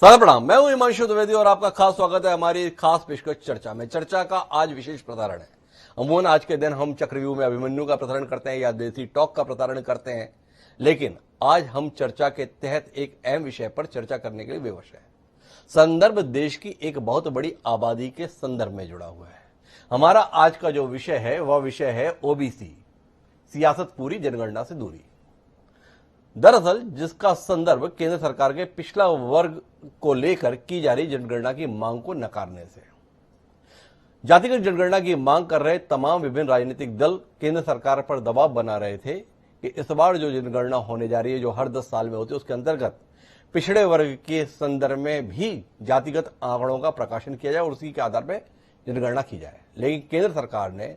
सादर प्रणाम। मैं हूं हिमांशु द्विवेदी और आपका खास स्वागत है हमारी खास पेशकश चर्चा में। चर्चा का आज विशेष प्रसारण है। अमूमन आज के दिन हम चक्रव्यूह में अभिमन्यु का प्रसारण करते हैं या देसी टॉक का प्रसारण करते हैं, लेकिन आज हम चर्चा के तहत एक अहम विषय पर चर्चा करने के लिए विवश है। संदर्भ देश की एक बहुत बड़ी आबादी के संदर्भ में जुड़ा हुआ है। हमारा आज का जो विषय है वह विषय है ओबीसी, सियासत पूरी जनगणना से दूरी। दरअसल जिसका संदर्भ केंद्र सरकार के पिछड़ा वर्ग को लेकर की जा रही जनगणना की मांग को नकारने से। जातिगत जनगणना की मांग कर रहे तमाम विभिन्न राजनीतिक दल केंद्र सरकार पर दबाव बना रहे थे कि इस बार जो जनगणना होने जा रही है, जो हर 10 साल में होती है, उसके अंतर्गत पिछड़े वर्ग के संदर्भ में भी जातिगत आंकड़ों का प्रकाशन किया जाए और उसी के आधार पर जनगणना की जाए। लेकिन केंद्र सरकार ने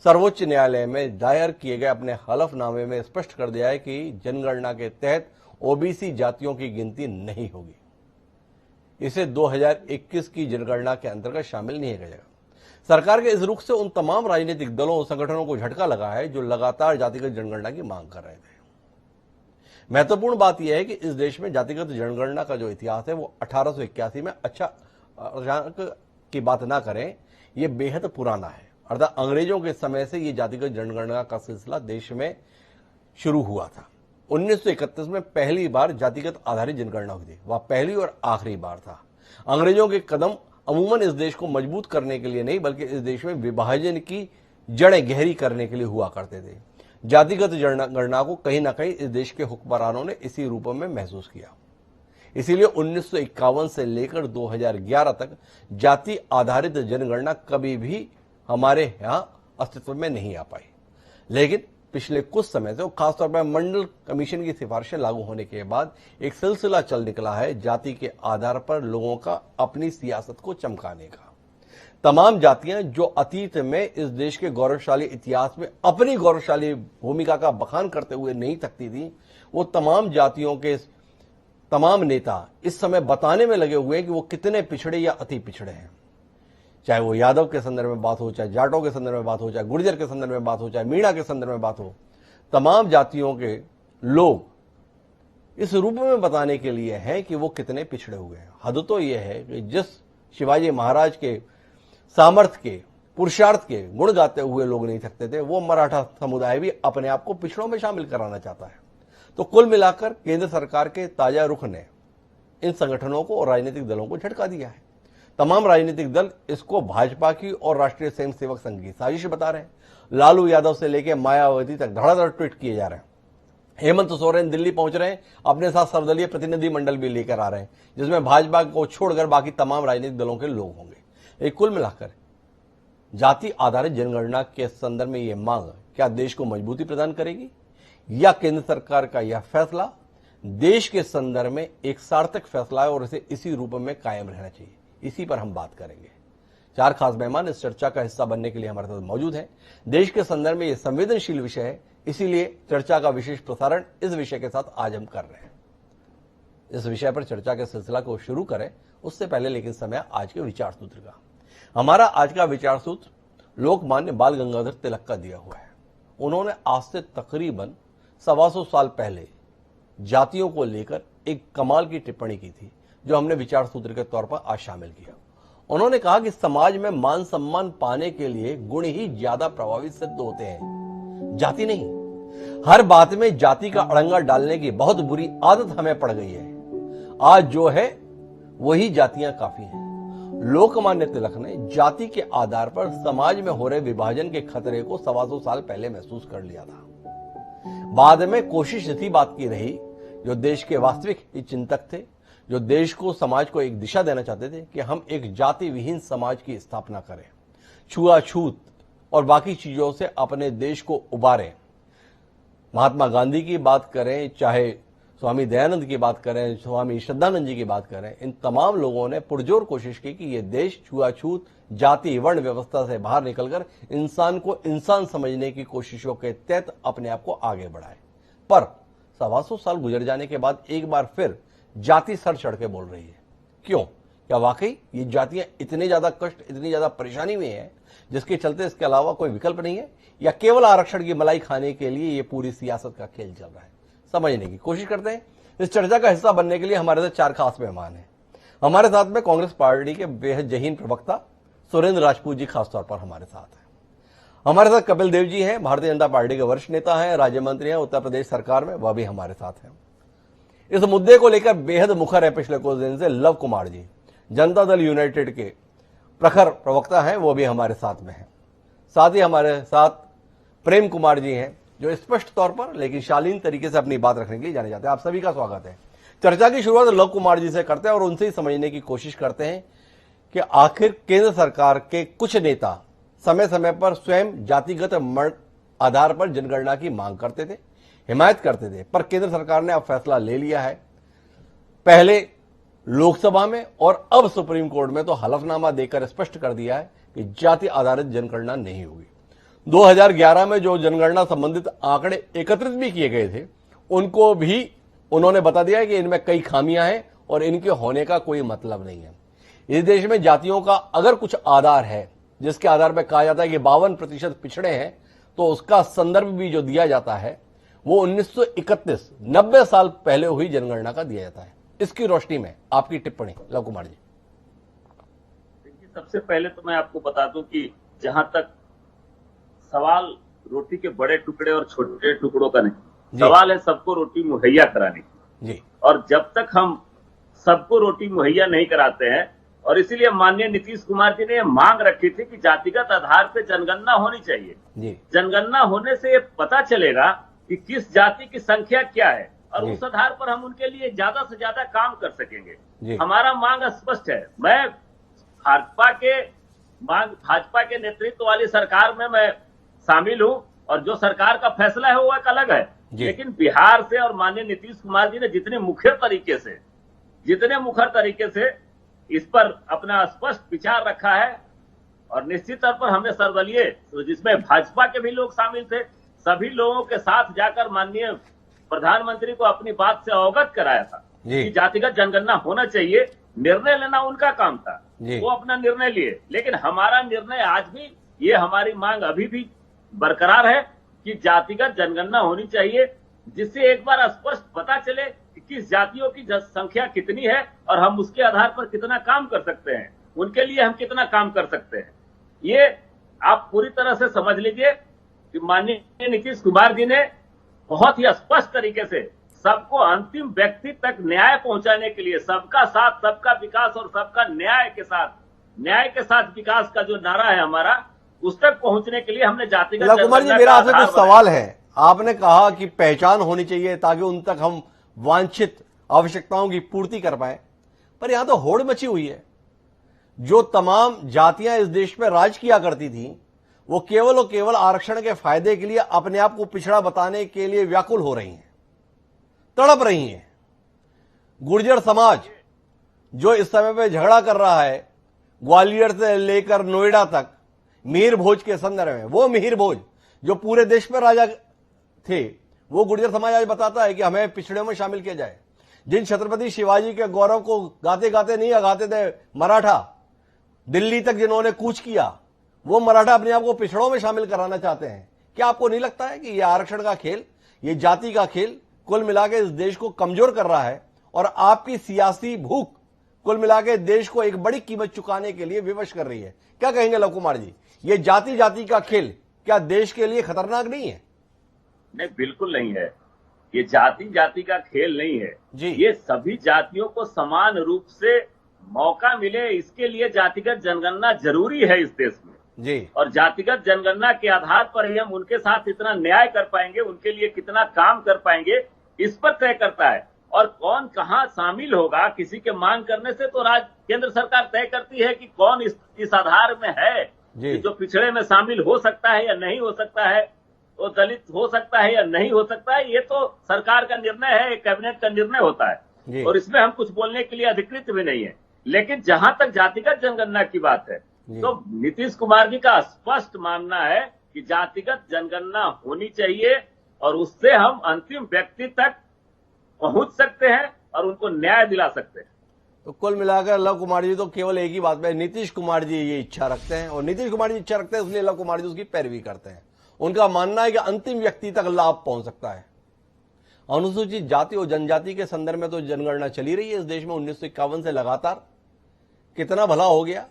सर्वोच्च न्यायालय में दायर किए गए अपने हलफनामे में स्पष्ट कर दिया है कि जनगणना के तहत ओबीसी जातियों की गिनती नहीं होगी। इसे 2021 की जनगणना के अंतर्गत शामिल नहीं किया जाएगा। सरकार के इस रुख से उन तमाम राजनीतिक दलों और संगठनों को झटका लगा है जो लगातार जातिगत जनगणना की मांग कर रहे थे। महत्वपूर्ण बात यह है कि इस देश में जातिगत जनगणना का जो इतिहास है वो 1881 में अचानक की बात ना करें, यह बेहद पुराना है। अर्थात अंग्रेजों के समय से यह जातिगत जनगणना का सिलसिला देश में शुरू हुआ था। 1931 में पहली बार जातिगत आधारित जनगणना हुई थी। वह पहली और आखिरी बार था। अंग्रेजों के कदम अमूमन इस देश को मजबूत करने के लिए नहीं, बल्कि इस देश में विभाजन की जड़ें गहरी करने के लिए हुआ करते थे। जातिगत जनगणना को कहीं ना कहीं इस देश के हुक्मरानों ने इसी रूप में महसूस किया। इसीलिए 1951 से लेकर 2011 तक जाति आधारित जनगणना कभी भी हमारे यहां अस्तित्व में नहीं आ पाई। लेकिन पिछले कुछ समय से, खासतौर पर मंडल कमीशन की सिफारिशें लागू होने के बाद, एक सिलसिला चल निकला है जाति के आधार पर लोगों का अपनी सियासत को चमकाने का। तमाम जातियां जो अतीत में इस देश के गौरवशाली इतिहास में अपनी गौरवशाली भूमिका का बखान करते हुए नहीं थकती थी, वो तमाम जातियों के तमाम नेता इस समय बताने में लगे हुए हैं कि वो कितने पिछड़े या अति पिछड़े हैं। चाहे वो यादव के संदर्भ में बात हो, चाहे जाटों के संदर्भ में बात हो, चाहे गुर्जर के संदर्भ में बात हो, चाहे मीणा के संदर्भ में बात हो, तमाम जातियों के लोग इस रूप में बताने के लिए हैं कि वो कितने पिछड़े हुए हैं। हद तो यह है कि जिस शिवाजी महाराज के सामर्थ्य के, पुरुषार्थ के गुण गाते हुए लोग नहीं थकते थे, वो मराठा समुदाय भी अपने आप को पिछड़ों में शामिल कराना चाहता है। तो कुल मिलाकर केंद्र सरकार के ताजा रुख ने इन संगठनों को और राजनीतिक दलों को झटका दिया है। तमाम राजनीतिक दल इसको भाजपा की और राष्ट्रीय स्वयंसेवक संघ की साजिश बता रहे हैं। लालू यादव से लेकर मायावती तक धड़ाधड़ ट्वीट किए जा रहे हैं। हेमंत सोरेन दिल्ली पहुंच रहे हैं, अपने साथ सर्वदलीय प्रतिनिधि मंडल भी लेकर आ रहे हैं, जिसमें भाजपा को छोड़कर बाकी तमाम राजनीतिक दलों के लोग होंगे। एक कुल मिलाकर जाति आधारित जनगणना के संदर्भ में यह मांग क्या देश को मजबूती प्रदान करेगी, या केंद्र सरकार का यह फैसला देश के संदर्भ में एक सार्थक फैसला है और इसे इसी रूप में कायम रहना चाहिए। इसी पर हम बात करेंगे। 4 खास मेहमान इस चर्चा का हिस्सा बनने के लिए हमारे साथ मौजूद हैं। देश के संदर्भ में यह संवेदनशील विषय है, इसीलिए चर्चा का विशेष प्रसारण इस विषय के साथ आज हम कर रहे हैं। इस विषय पर चर्चा के सिलसिला को शुरू करें उससे पहले लेकिन समय आज के विचार सूत्र का। हमारा आज का विचार सूत्र लोकमान्य बाल गंगाधर तिलक का दिया हुआ है। उन्होंने आज से तकरीबन 125 साल पहले जातियों को लेकर एक कमाल की टिप्पणी की थी, जो हमने विचार सूत्र के तौर पर आज शामिल किया। उन्होंने कहा कि समाज में मान सम्मान पाने के लिए गुण ही ज्यादा प्रभावी सिद्ध होते हैं, जाति नहीं। हर बात में जाति का अड़ंगा डालने की बहुत बुरी आदत हमें पड़ गई है। आज जो है वही जातियां काफी हैं। लोकमान्य तिलक ने जाति के आधार पर समाज में हो रहे विभाजन के खतरे को 125 साल पहले महसूस कर लिया था। बाद में कोशिश इसी बात की रही, जो देश के वास्तविक चिंतक थे, जो देश को, समाज को एक दिशा देना चाहते थे, कि हम एक जाति विहीन समाज की स्थापना करें, छुआछूत और बाकी चीजों से अपने देश को उबारें। महात्मा गांधी की बात करें, चाहे स्वामी दयानंद की बात करें, स्वामी श्रद्धानंद जी की बात करें, इन तमाम लोगों ने पुरजोर कोशिश की कि यह देश छुआछूत, जाति, वर्ण व्यवस्था से बाहर निकलकर इंसान को इंसान समझने की कोशिशों के तहत अपने आप को आगे बढ़ाए। पर 125 साल गुजर जाने के बाद एक बार फिर जाति सर चढ़ के बोल रही है। क्यों? क्या वाकई ये जातियां इतने ज्यादा कष्ट, इतनी ज्यादा परेशानी में है, जिसके चलते इसके अलावा कोई विकल्प नहीं है, या केवल आरक्षण की मलाई खाने के लिए ये पूरी सियासत का खेल चल रहा है? समझने की कोशिश करते हैं। इस चर्चा का हिस्सा बनने के लिए हमारे साथ 4 खास मेहमान हैं। हमारे साथ में कांग्रेस पार्टी के बेहद जहीन प्रवक्ता सुरेंद्र राजपूत जी खासतौर पर हमारे साथ हैं। हमारे साथ कपिल देव जी हैं, भारतीय जनता पार्टी के वरिष्ठ नेता हैं, राज्य मंत्री हैं उत्तर प्रदेश सरकार में, वह भी हमारे साथ हैं। इस मुद्दे को लेकर बेहद मुखर है पिछले कुछ दिन से लव कुमार जी, जनता दल यूनाइटेड के प्रखर प्रवक्ता हैं, वो भी हमारे साथ में हैं। साथ ही हमारे साथ प्रेम कुमार जी हैं, जो स्पष्ट तौर पर लेकिन शालीन तरीके से अपनी बात रखने के लिए जाने जाते हैं। आप सभी का स्वागत है। चर्चा की शुरुआत लव कुमार जी से करते हैं और उनसे ही समझने की कोशिश करते हैं कि आखिर केंद्र सरकार के कुछ नेता समय समय पर स्वयं जातिगत आधार पर जनगणना की मांग करते थे, हिमायत करते थे, पर केंद्र सरकार ने अब फैसला ले लिया है, पहले लोकसभा में और अब सुप्रीम कोर्ट में तो हलफनामा देकर स्पष्ट कर दिया है कि जाति आधारित जनगणना नहीं होगी। 2011 में जो जनगणना संबंधित आंकड़े एकत्रित भी किए गए थे, उनको भी उन्होंने बता दिया है कि इनमें कई खामियां हैं और इनके होने का कोई मतलब नहीं है। इस देश में जातियों का अगर कुछ आधार है जिसके आधार पर कहा जाता है कि 52% पिछड़े हैं, तो उसका संदर्भ भी जो दिया जाता है वो 1931 90 साल पहले हुई जनगणना का दिया जाता है। इसकी रोशनी में आपकी टिप्पणी लव कुमार जी। देखिए, सबसे पहले तो मैं आपको बता दूं कि जहां तक सवाल रोटी के बड़े टुकड़े और छोटे टुकड़ों का नहीं, सवाल है सबको रोटी मुहैया कराने की जी। और जब तक हम सबको रोटी मुहैया नहीं कराते हैं, और इसीलिए माननीय नीतीश कुमार जी ने मांग रखी थी कि जातिगत आधार पर जनगणना होनी चाहिए जी। जनगणना होने से ये पता चलेगा कि किस जाति की संख्या क्या है और उस आधार पर हम उनके लिए ज्यादा से ज्यादा काम कर सकेंगे। हमारा मांग स्पष्ट है। मैं भाजपा के नेतृत्व वाली सरकार में मैं शामिल हूं और जो सरकार का फैसला है वो एक अलग है, लेकिन बिहार से और माननीय नीतीश कुमार जी ने जितने मुखर तरीके से इस पर अपना स्पष्ट विचार रखा है और निश्चित तौर पर हमने सर्वदलीय, जिसमें भाजपा के भी लोग शामिल थे, सभी लोगों के साथ जाकर माननीय प्रधानमंत्री को अपनी बात से अवगत कराया था कि जातिगत जनगणना होना चाहिए। निर्णय लेना उनका काम था, वो अपना निर्णय लिए, लेकिन हमारा निर्णय आज भी, ये हमारी मांग अभी भी बरकरार है कि जातिगत जनगणना होनी चाहिए, जिससे एक बार स्पष्ट पता चले कि किस जातियों की संख्या कितनी है और हम उसके आधार पर कितना काम कर सकते हैं, उनके लिए हम कितना काम कर सकते हैं। ये आप पूरी तरह से समझ लीजिए कि माननीय नीतीश कुमार जी ने बहुत ही स्पष्ट तरीके से सबको अंतिम व्यक्ति तक न्याय पहुंचाने के लिए, सबका साथ सबका विकास और सबका न्याय के साथ विकास का जो नारा है हमारा, उस तक पहुंचने के लिए हमने जातिगत कुमार जी, मेरा आपसे कुछ सवाल है। आपने कहा कि पहचान होनी चाहिए ताकि उन तक हम वांछित आवश्यकताओं की पूर्ति कर पाए, पर यहां तो होड़ मची हुई है। जो तमाम जातियां इस देश में राज किया करती थी, वो केवल और केवल आरक्षण के फायदे के लिए अपने आप को पिछड़ा बताने के लिए व्याकुल हो रही हैं, तड़प रही हैं। गुर्जर समाज जो इस समय पे झगड़ा कर रहा है, ग्वालियर से लेकर नोएडा तक, मिहिर भोज के संदर्भ में, वो मिहिर भोज जो पूरे देश में राजा थे, वो गुर्जर समाज आज बताता है कि हमें पिछड़े में शामिल किया जाए। जिन छत्रपति शिवाजी के गौरव को गाते गाते नहीं गाते थे मराठा, दिल्ली तक जिन्होंने कूच किया, वो मराठा अपने आप को पिछड़ों में शामिल कराना चाहते हैं। क्या आपको नहीं लगता है कि ये आरक्षण का खेल, ये जाति का खेल कुल मिला के इस देश को कमजोर कर रहा है और आपकी सियासी भूख कुल मिला के देश को एक बड़ी कीमत चुकाने के लिए विवश कर रही है? क्या कहेंगे लव कुमार जी, ये जाति का खेल क्या देश के लिए खतरनाक नहीं है? नहीं, बिल्कुल नहीं है। ये जाति का खेल नहीं है जी। ये सभी जातियों को समान रूप से मौका मिले, इसके लिए जातिगत जनगणना जरूरी है इस देश में जी। और जातिगत जनगणना के आधार पर ही हम उनके साथ इतना न्याय कर पाएंगे, उनके लिए कितना काम कर पाएंगे, इस पर तय करता है। और कौन कहां शामिल होगा किसी के मांग करने से तो केंद्र सरकार तय करती है कि कौन इस आधार में है कि जो पिछड़े में शामिल हो सकता है या नहीं हो सकता है, वो दलित हो सकता है या नहीं हो सकता है। ये तो सरकार का निर्णय है, कैबिनेट का निर्णय होता है और इसमें हम कुछ बोलने के लिए अधिकृत भी नहीं है। लेकिन जहां तक जातिगत जनगणना की बात है, तो नीतीश कुमार जी का स्पष्ट मानना है कि जातिगत जनगणना होनी चाहिए और उससे हम अंतिम व्यक्ति तक पहुंच सकते हैं और उनको न्याय दिला सकते हैं। तो कुल मिलाकर लव कुमार जी तो केवल एक ही बात में, नीतीश कुमार जी ये इच्छा रखते हैं और नीतीश कुमार जी इच्छा रखते हैं, इसलिए लव कुमार जी उसकी पैरवी करते हैं। उनका मानना है कि अंतिम व्यक्ति तक लाभ पहुंच सकता है। अनुसूचित जाति और जनजाति के संदर्भ में तो जनगणना चली रही है इस देश में 1951 से लगातार। कितना भला हो गया?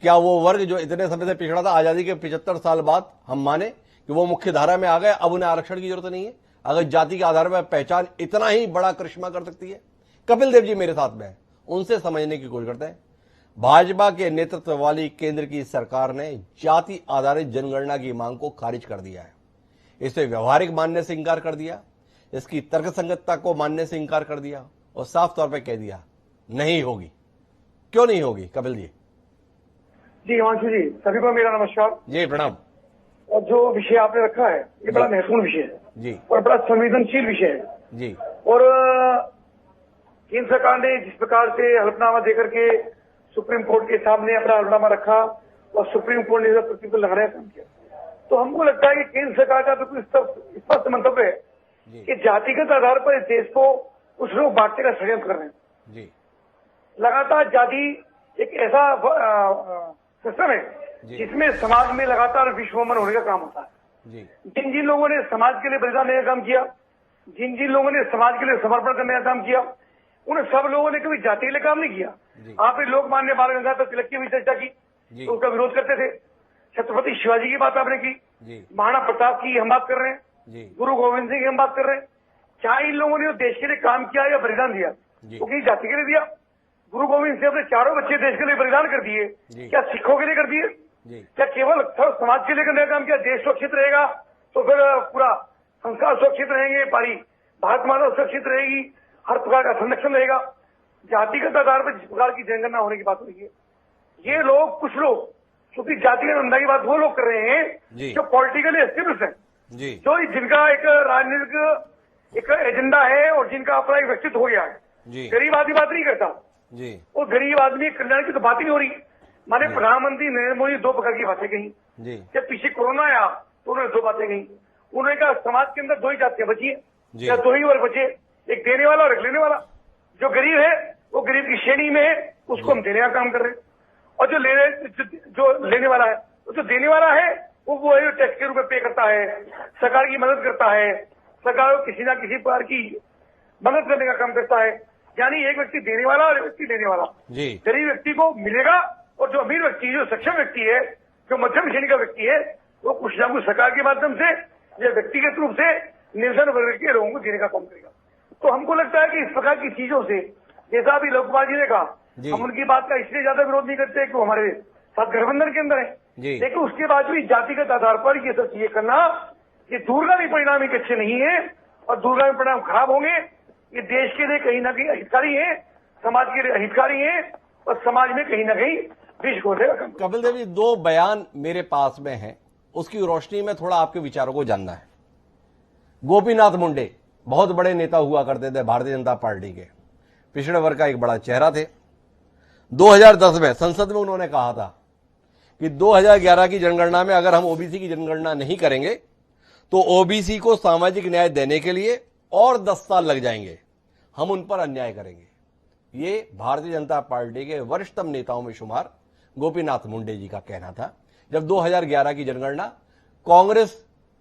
क्या वो वर्ग जो इतने समय से पिछड़ा था, आजादी के 75 साल बाद हम माने कि वो मुख्य धारा में आ गए, अब उन्हें आरक्षण की जरूरत नहीं है? अगर जाति के आधार पर पहचान इतना ही बड़ा करिश्मा कर सकती है। कपिल देव जी मेरे साथ में हैं, उनसे समझने की कोशिश करते हैं। भाजपा के नेतृत्व वाली केंद्र की सरकार ने जाति आधारित जनगणना की मांग को खारिज कर दिया है। इसे व्यवहारिक मानने से इंकार कर दिया, इसकी तर्कसंगतता को मानने से इंकार कर दिया और साफ तौर पर कह दिया नहीं होगी। क्यों नहीं होगी कपिल जी? जी हिमांशु जी, सभी को मेरा नमस्कार जी प्रणाम। और जो विषय आपने रखा है ये बड़ा महत्वपूर्ण विषय है जी और बड़ा संवेदनशील विषय है जी। और केंद्र सरकार ने जिस प्रकार से हलफनामा देकर के सुप्रीम कोर्ट के सामने अपना हलफनामा रखा और सुप्रीम कोर्ट ने प्रतिबंध लगाने का काम किया, तो हमको लगता है कि केंद्र सरकार का बिल्कुल स्पष्ट मंतव्य है कि जातिगत आधार पर इस देश को कुछ लोग बांटने का षड्यंत्र कर रहे हैं जी। लगातार जाति एक ऐसा सिस्टम है जिसमें समाज में लगातार विश्वमन होने का काम होता है। जी जिन जिन लोगों ने समाज के लिए बलिदान देने का काम किया, जिन जिन लोगों ने समाज के लिए समर्पण करने का काम किया, उन सब लोगों ने कभी जाति के लिए काम नहीं किया। आपने लोकमान्य बाल गंगाधर तिलक की भी चर्चा की, तो उनका विरोध करते थे। छत्रपति शिवाजी की बात आपने की, महाराणा प्रताप की हम बात कर रहे हैं, गुरु गोविंद सिंह की हम बात कर रहे हैं। क्या इन लोगों ने देश के लिए काम किया या बलिदान दिया? क्योंकि जाति के लिए दिया। गुरु गोविंद सिंह अपने चारों बच्चे देश के लिए बलिदान कर दिए, क्या सिखों के लिए कर दिए? क्या केवल समाज के लिए करने का काम किया? देश सुरक्षित रहेगा तो फिर पूरा संस्कार सुरक्षित रहेंगे, पारी भारत माता सुरक्षित रहेगी, हर प्रकार का संरक्षण रहेगा। जातिगत आधार पर जिस प्रकार की जनगणना होने की बात हो रही है, ये लोग कुछ लोग क्योंकि जातिगत गणना की बात वो लोग कर रहे हैं जो पॉलिटिकली एस्टेब्लिश है, जो जिनका एक राजनीतिक एक एजेंडा है और जिनका अपना एक व्यक्तित्व हो गया है। गरीब आदमी बात नहीं करता, वो गरीब आदमी कल्याण की तो बात ही नहीं हो रही। माने प्रधानमंत्री नरेंद्र मोदी दो प्रकार की बातें कही। जब पीछे कोरोना आया तो उन्होंने दो बातें कही। उन्होंने कहा समाज के अंदर दो ही जातियां बची है या दो ही वर्ग बचे, एक देने वाला और एक लेने वाला। जो गरीब है वो गरीब की श्रेणी में है, उसको हम देने का काम कर रहे हैं, और जो लेने वाला है, जो देने वाला है वो टैक्स के रूप में पे करता है, सरकार की मदद करता है, सरकार को किसी ना किसी प्रकार की मदद करने का काम करता है। यानी एक व्यक्ति देने वाला और एक व्यक्ति लेने वाला। गरीब व्यक्ति को मिलेगा और जो अमीर व्यक्ति, जो सक्षम व्यक्ति है, जो मध्यम श्रेणी का व्यक्ति है, वो कुछ ना कुछ सरकार के माध्यम से या व्यक्तिगत रूप से निर्धन वर्ग के लोगों को देने का काम करेगा। तो हमको लगता है कि इस प्रकार की चीजों से, जैसा अभी लोकपाल जी ने कहा, हम उनकी बात का इसलिए ज्यादा विरोध नहीं करते कि वो हमारे साथ गठबंधन के अंदर है, लेकिन उसके बाद भी जातिगत आधार पर ये सब चीजें करना, ये दूरगामी परिणाम एक अच्छे नहीं है और दूरगामी परिणाम खराब होंगे। ये देश के लिए कहीं ना कहीं अहितकारी है, समाज के लिए अहितकारी है और समाज में कहीं ना कहीं विष घोलने का काम। कपिल देव जी, दो बयान मेरे पास में हैं, उसकी रोशनी में थोड़ा आपके विचारों को जानना है। गोपीनाथ मुंडे बहुत बड़े नेता हुआ करते थे भारतीय जनता पार्टी के, पिछड़े वर्ग का एक बड़ा चेहरा थे। 2010 में संसद में उन्होंने कहा था कि 2011 की जनगणना में अगर हम ओबीसी की जनगणना नहीं करेंगे तो ओबीसी को सामाजिक न्याय देने के लिए और 10 साल लग जाएंगे, हम उन पर अन्याय करेंगे। ये भारतीय जनता पार्टी के वरिष्ठतम नेताओं में शुमार गोपीनाथ मुंडे जी का कहना था जब 2011 की जनगणना कांग्रेस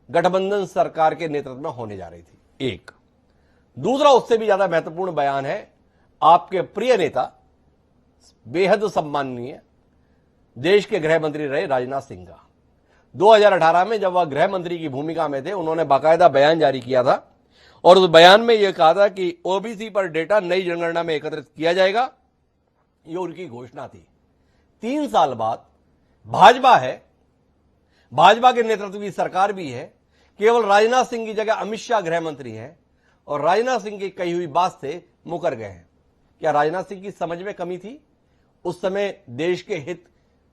गठबंधन सरकार के नेतृत्व में होने जा रही थी। एक दूसरा उससे भी ज्यादा महत्वपूर्ण बयान है आपके प्रिय नेता, बेहद सम्माननीय देश के गृह मंत्री रहे राजनाथ सिंह का। 2018 में जब वह गृह मंत्री की भूमिका में थे, उन्होंने बाकायदा बयान जारी किया था और उस बयान में यह कहा था कि ओबीसी पर डेटा नई जनगणना में एकत्रित किया जाएगा। यह उनकी घोषणा थी। 3 साल बाद भाजपा है, भाजपा के नेतृत्व की सरकार भी है, केवल राजनाथ सिंह की जगह अमित शाह गृह मंत्री हैं और राजनाथ सिंह की कही हुई बात से मुकर गए हैं। क्या राजनाथ सिंह की समझ में कमी थी? उस समय देश के हित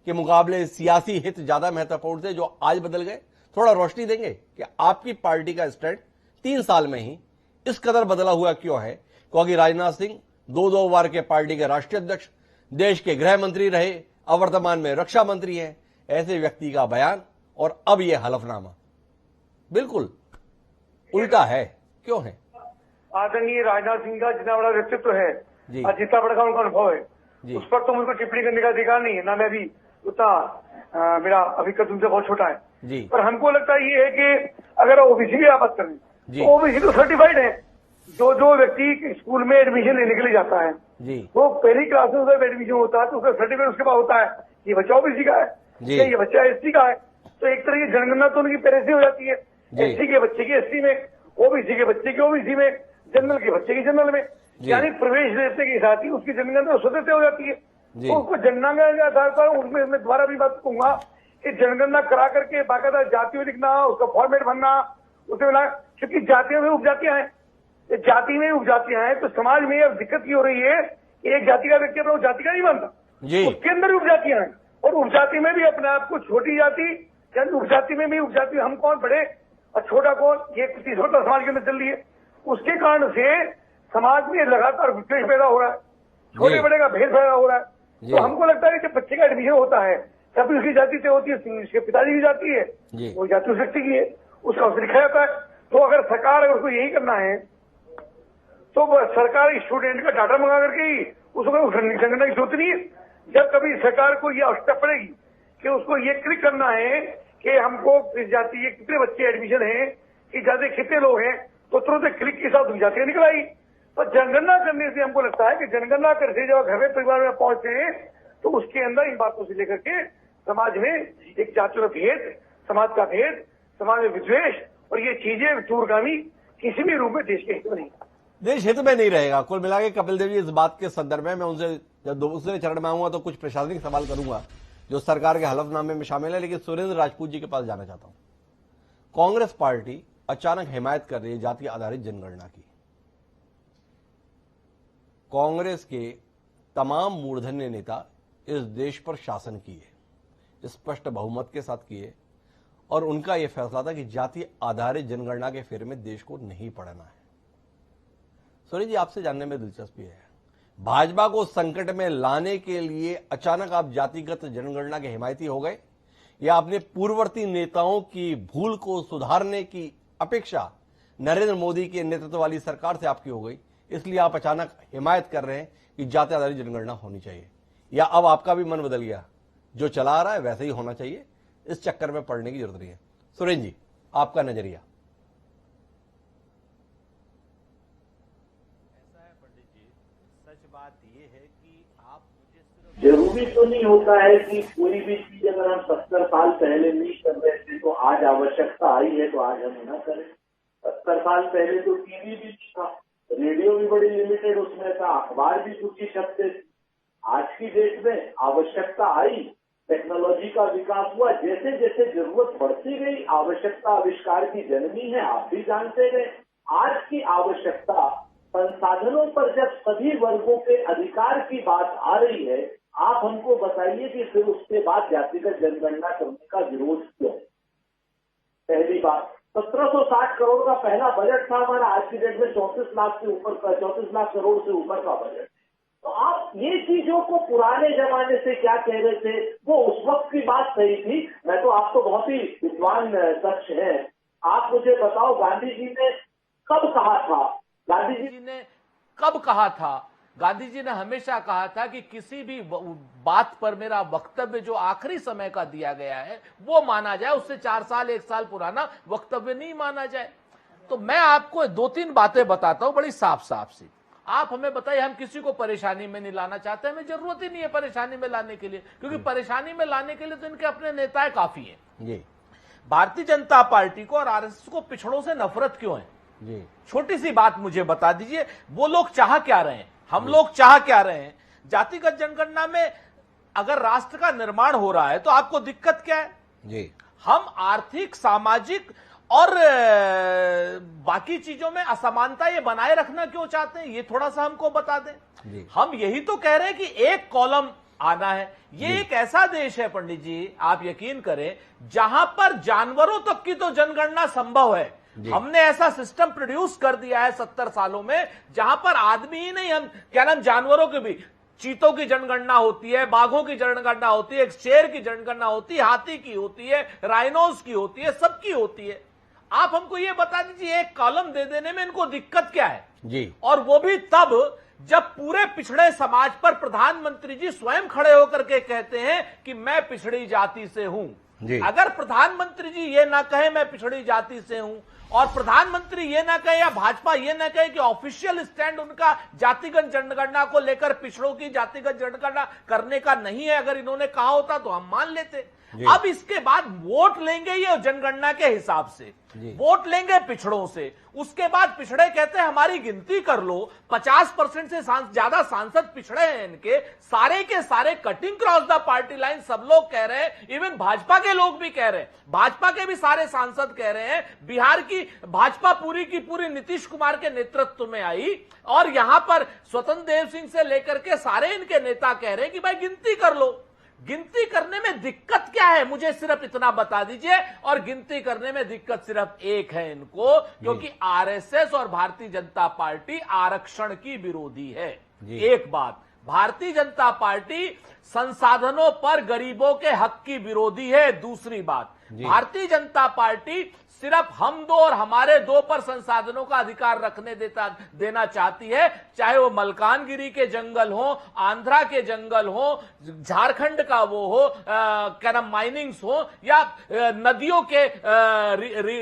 के मुकाबले सियासी हित ज्यादा महत्वपूर्ण थे जो आज बदल गए। थोड़ा रोशनी देंगे कि आपकी पार्टी का स्टैंड 3 साल में ही इस कदर बदला हुआ क्यों है? क्योंकि राजनाथ सिंह 2 बार के पार्टी के राष्ट्रीय अध्यक्ष, देश के गृह मंत्री रहे, अब वर्तमान में रक्षा मंत्री हैं। ऐसे व्यक्ति का बयान और अब यह हलफनामा बिल्कुल उल्टा है, क्यों है? आदरणीय राजनाथ सिंह का जितना बड़ा व्यक्तित्व है और जितना बड़ा उनका अनुभव है, उस पर तो मुझको टिप्पणी करने का अधिकार नहीं है, ना मैं भी उतना मेरा अभिकत उनसे बहुत छोटा है। पर हमको लगता है ये है कि अगर ओबीसी की बात करें तो ओबीसी तो सर्टिफाइड है, जो जो व्यक्ति स्कूल में एडमिशन लेने के लिए जाता है जी वो पहली क्लास में उसका एडमिशन होता है तो उसका सर्टिफिकेट उसके पास होता है, ये बच्चा ओबीसी का है, जी। ये बच्चा एसटी का है। तो एक तरह की जनगणना तो उनकी पहले से हो जाती है, जी। एसटी के बच्चे की एसटी में, ओबीसी के बच्चे की ओबीसी में, जनरल के बच्चे की जनरल में, जी। यानी प्रवेश लेते के साथ ही उसकी जनगणना स्वतः से हो जाती है। जी। तो उसको जनगणना के आधार पर उसमें मैं दोबारा भी बात कहूंगा कि जनगणना करा करके बाकायदा जातियों लिखना, उसका फॉर्मेट भरना, उसे मिला, क्योंकि जातियों में उपजातियां हैं, जाति में उपजातियां हैं, तो समाज में अब दिक्कत ये हो रही है कि एक जाति का व्यक्ति अपना जाति का नहीं मानता, जी उसके अंदर भी उपजातियां हैं और उपजाति में भी अपने आप को छोटी जाति, यानी उपजाति में भी उपजाति, हम कौन बड़े और छोटा कौन, ये तीसरा समाज के अंदर चल रही है। उसके कारण से समाज में लगातार विद्वेष पैदा हो रहा है, छोटे बड़े का भेद पैदा हो रहा है। जी। तो हमको लगता है कि जब बच्चे का एडमिशन होता है तभी उसकी जाति तय होती है, उसके पिताजी की जाति है, जी। वो जाति उस व्यक्ति की है, उसका उसे लिखा जाता है। तो अगर सरकार अगर उसको यही करना है तो सरकार स्टूडेंट का डाटा मंगा करके ही उसको जनगणना की जरूरत नहीं है। जब कभी सरकार को यह आवश्यकता पड़ेगी कि उसको ये क्लिक करना है कि हमको इस जाति के कितने बच्चे एडमिशन हैं, इस जाति के कितने लोग हैं, तो तुरंत क्लिक के साथ जातियां निकल आई। तो जनगणना करने से हमको लगता है कि जनगणना करके जब घर में परिवार में पहुंचते हैं तो उसके अंदर इन बातों से लेकर के समाज में एक जातियों का भेद, समाज का भेद, समाज में विद्वेष और ये चीजें दूरगामी किसी भी रूप में देश के हित में नहीं, देश हित में नहीं रहेगा। कुल मिला के कपिल देव जी इस बात के संदर्भ में मैं उनसे जब दूसरे चरण में आऊंगा तो कुछ प्रशासनिक सवाल करूंगा जो सरकार के हलफनामे में शामिल है, लेकिन सुरेंद्र राजपूत जी के पास जाना चाहता हूं। कांग्रेस पार्टी अचानक हिमायत कर रही है जाति आधारित जनगणना की। कांग्रेस के तमाम मूर्धन्य नेता इस देश पर शासन किए, स्पष्ट बहुमत के साथ किए, और उनका यह फैसला था कि जाति आधारित जनगणना के फेरे में देश को नहीं पड़ना है। सूर्य जी, आपसे जानने में दिलचस्पी है, भाजपा को संकट में लाने के लिए अचानक आप जातिगत जनगणना के हिमायती हो गए, या अपने पूर्ववर्ती नेताओं की भूल को सुधारने की अपेक्षा नरेंद्र मोदी के नेतृत्व वाली सरकार से आपकी हो गई, इसलिए आप अचानक हिमायत कर रहे हैं कि जाति आधारित जनगणना होनी चाहिए, या अब आपका भी मन बदल गया, जो चला आ रहा है वैसे ही होना चाहिए, इस चक्कर में पड़ने की जरूरत नहीं है? सुरेंद्र जी, आपका नजरिया। ऐसा है पंडित जी, सच बात ये है कि आप मुझे सिर्फ जरूरी तो नहीं होता है कि कोई भी चीज अगर हम 70 साल पहले नहीं कर रहे थे तो आज आवश्यकता आई है तो आज हम ना करें। 70 साल पहले तो टीवी भी था, रेडियो भी बड़ी लिमिटेड उसमें था, अखबार भी कुछ ही छपते थे। आज की डेट में आवश्यकता आई, टेक्नोलॉजी का विकास हुआ, जैसे जैसे जरूरत बढ़ती गई आवश्यकता आविष्कार की जननी है, आप भी जानते गए। आज की आवश्यकता संसाधनों पर जब सभी वर्गों के अधिकार की बात आ रही है, आप हमको बताइए कि फिर उसके बाद जातिगत जनगणना करने का विरोध क्यों? पहली बात, 1760 करोड़ का पहला बजट था हमारा, आज की डेट में 34 लाख से ऊपर का, 34 लाख करोड़ से ऊपर का बजट। तो आप ये चीजों को पुराने जमाने से क्या कह रहे थे, वो उस वक्त की बात सही थी। मैं तो, आप तो बहुत ही विद्वान शख्स हैं, आप मुझे बताओ गांधी जी ने कब कहा था? गांधी जी ने कब कहा था? गांधी जी ने हमेशा कहा था कि किसी भी बात पर मेरा वक्तव्य जो आखिरी समय का दिया गया है वो माना जाए, उससे 4 साल 1 साल पुराना वक्तव्य नहीं माना जाए। तो मैं आपको 2-3 बातें बताता हूं बड़ी साफ साफ सी। आप हमें बताइए, हम किसी को परेशानी में नहीं लाना चाहते, हमें जरूरत ही नहीं है परेशानी में लाने के लिए, क्योंकि परेशानी में लाने के लिए तो इनके अपने नेताएं काफी हैं। जी भारतीय जनता पार्टी को और आरएसएस को पिछड़ों से नफरत क्यों है? जी छोटी सी बात मुझे बता दीजिए, वो लोग चाह क्या रहे हैं, हम लोग चाह क्या रहे हैं? जातिगत जनगणना में अगर राष्ट्र का निर्माण हो रहा है तो आपको दिक्कत क्या है? जी हम आर्थिक, सामाजिक और बाकी चीजों में असमानता ये बनाए रखना क्यों चाहते हैं, ये थोड़ा सा हमको बता दें। जी। हम यही तो कह रहे हैं कि एक कॉलम आना है। ये एक ऐसा देश है पंडित जी, आप यकीन करें, जहां पर जानवरों तक की तो जनगणना संभव है। हमने ऐसा सिस्टम प्रोड्यूस कर दिया है 70 सालों में, जहां पर आदमी ही नहीं, हम क्या नाम, जानवरों के भी, चीतों की जनगणना होती है, बाघों की जनगणना होती है, एक शेर की जनगणना होती है, हाथी की होती है, राइनोस की होती है, सबकी होती है। आप हमको ये बता दीजिए, एक कॉलम दे देने में इनको दिक्कत क्या है? जी। और वो भी तब जब पूरे पिछड़े समाज पर प्रधानमंत्री जी स्वयं खड़े होकर के कहते हैं कि मैं पिछड़ी जाति से हूं। जी। अगर प्रधानमंत्री जी ये ना कहे मैं पिछड़ी जाति से हूं, और प्रधानमंत्री ये ना कहे या भाजपा ये ना कहे कि ऑफिशियल स्टैंड उनका जातिगत जनगणना को लेकर पिछड़ों की जातिगत जनगणना करने का नहीं है, अगर इन्होंने कहा होता तो हम मान लेते। अब इसके बाद वोट लेंगे ये जनगणना के हिसाब से, वोट लेंगे पिछड़ों से, उसके बाद पिछड़े कहते हैं हमारी गिनती कर लो, 50% से ज्यादा सांसद पिछड़े हैं इनके, सारे के सारे cutting cross the party line सब लोग कह रहे हैं, इवन भाजपा के लोग भी कह रहे हैं, भाजपा के भी सारे सांसद कह रहे हैं, बिहार की भाजपा पूरी की पूरी नीतीश कुमार के नेतृत्व में आई, और यहां पर स्वतंत्र देव सिंह से लेकर के सारे इनके नेता कह रहे हैं कि भाई गिनती कर लो। गिनती करने में दिक्कत क्या है, मुझे सिर्फ इतना बता दीजिए। और गिनती करने में दिक्कत सिर्फ एक है इनको, क्योंकि आरएसएस और भारतीय जनता पार्टी आरक्षण की विरोधी है। एक बात, भारतीय जनता पार्टी संसाधनों पर गरीबों के हक की विरोधी है। दूसरी बात, भारतीय जनता पार्टी सिर्फ हम दो और हमारे दो पर संसाधनों का अधिकार रखने देना चाहती है, चाहे वो मलकानगिरी के जंगल हो, आंध्रा के जंगल हो, झारखंड का वो हो, क्या नाम माइनिंग्स हो, या नदियों के